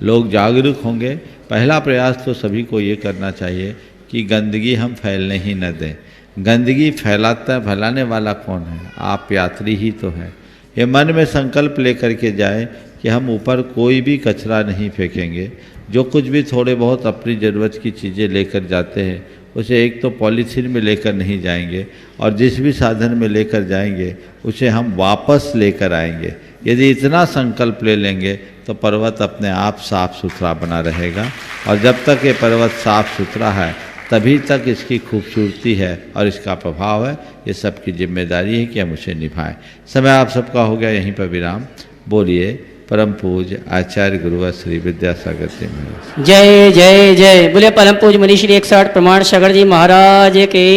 लोग जागरूक होंगे। पहला प्रयास तो सभी को ये करना चाहिए कि गंदगी हम फैलने ही न दें। गंदगी फैलाने वाला कौन है? आप यात्री ही तो हैं। ये मन में संकल्प लेकर के जाए कि हम ऊपर कोई भी कचरा नहीं फेंकेंगे। जो कुछ भी थोड़े बहुत अपनी ज़रूरत की चीज़ें लेकर जाते हैं उसे एक तो पॉलीथीन में लेकर नहीं जाएंगे और जिस भी साधन में लेकर जाएंगे उसे हम वापस लेकर आएंगे। यदि इतना संकल्प ले लेंगे तो पर्वत अपने आप साफ सुथरा बना रहेगा और जब तक ये पर्वत साफ सुथरा है तभी तक इसकी खूबसूरती है और इसका प्रभाव है। ये सबकी जिम्मेदारी है कि हम उसे निभाएं। समय आप सबका हो गया यहीं पर विराम। बोलिए परम पूज्य आचार्य गुरुवर श्री विद्यासागर जी महाराज।
जय जय जय। बोले परम पूज्य मनीषी 160 प्रमाण सागर जी महाराज के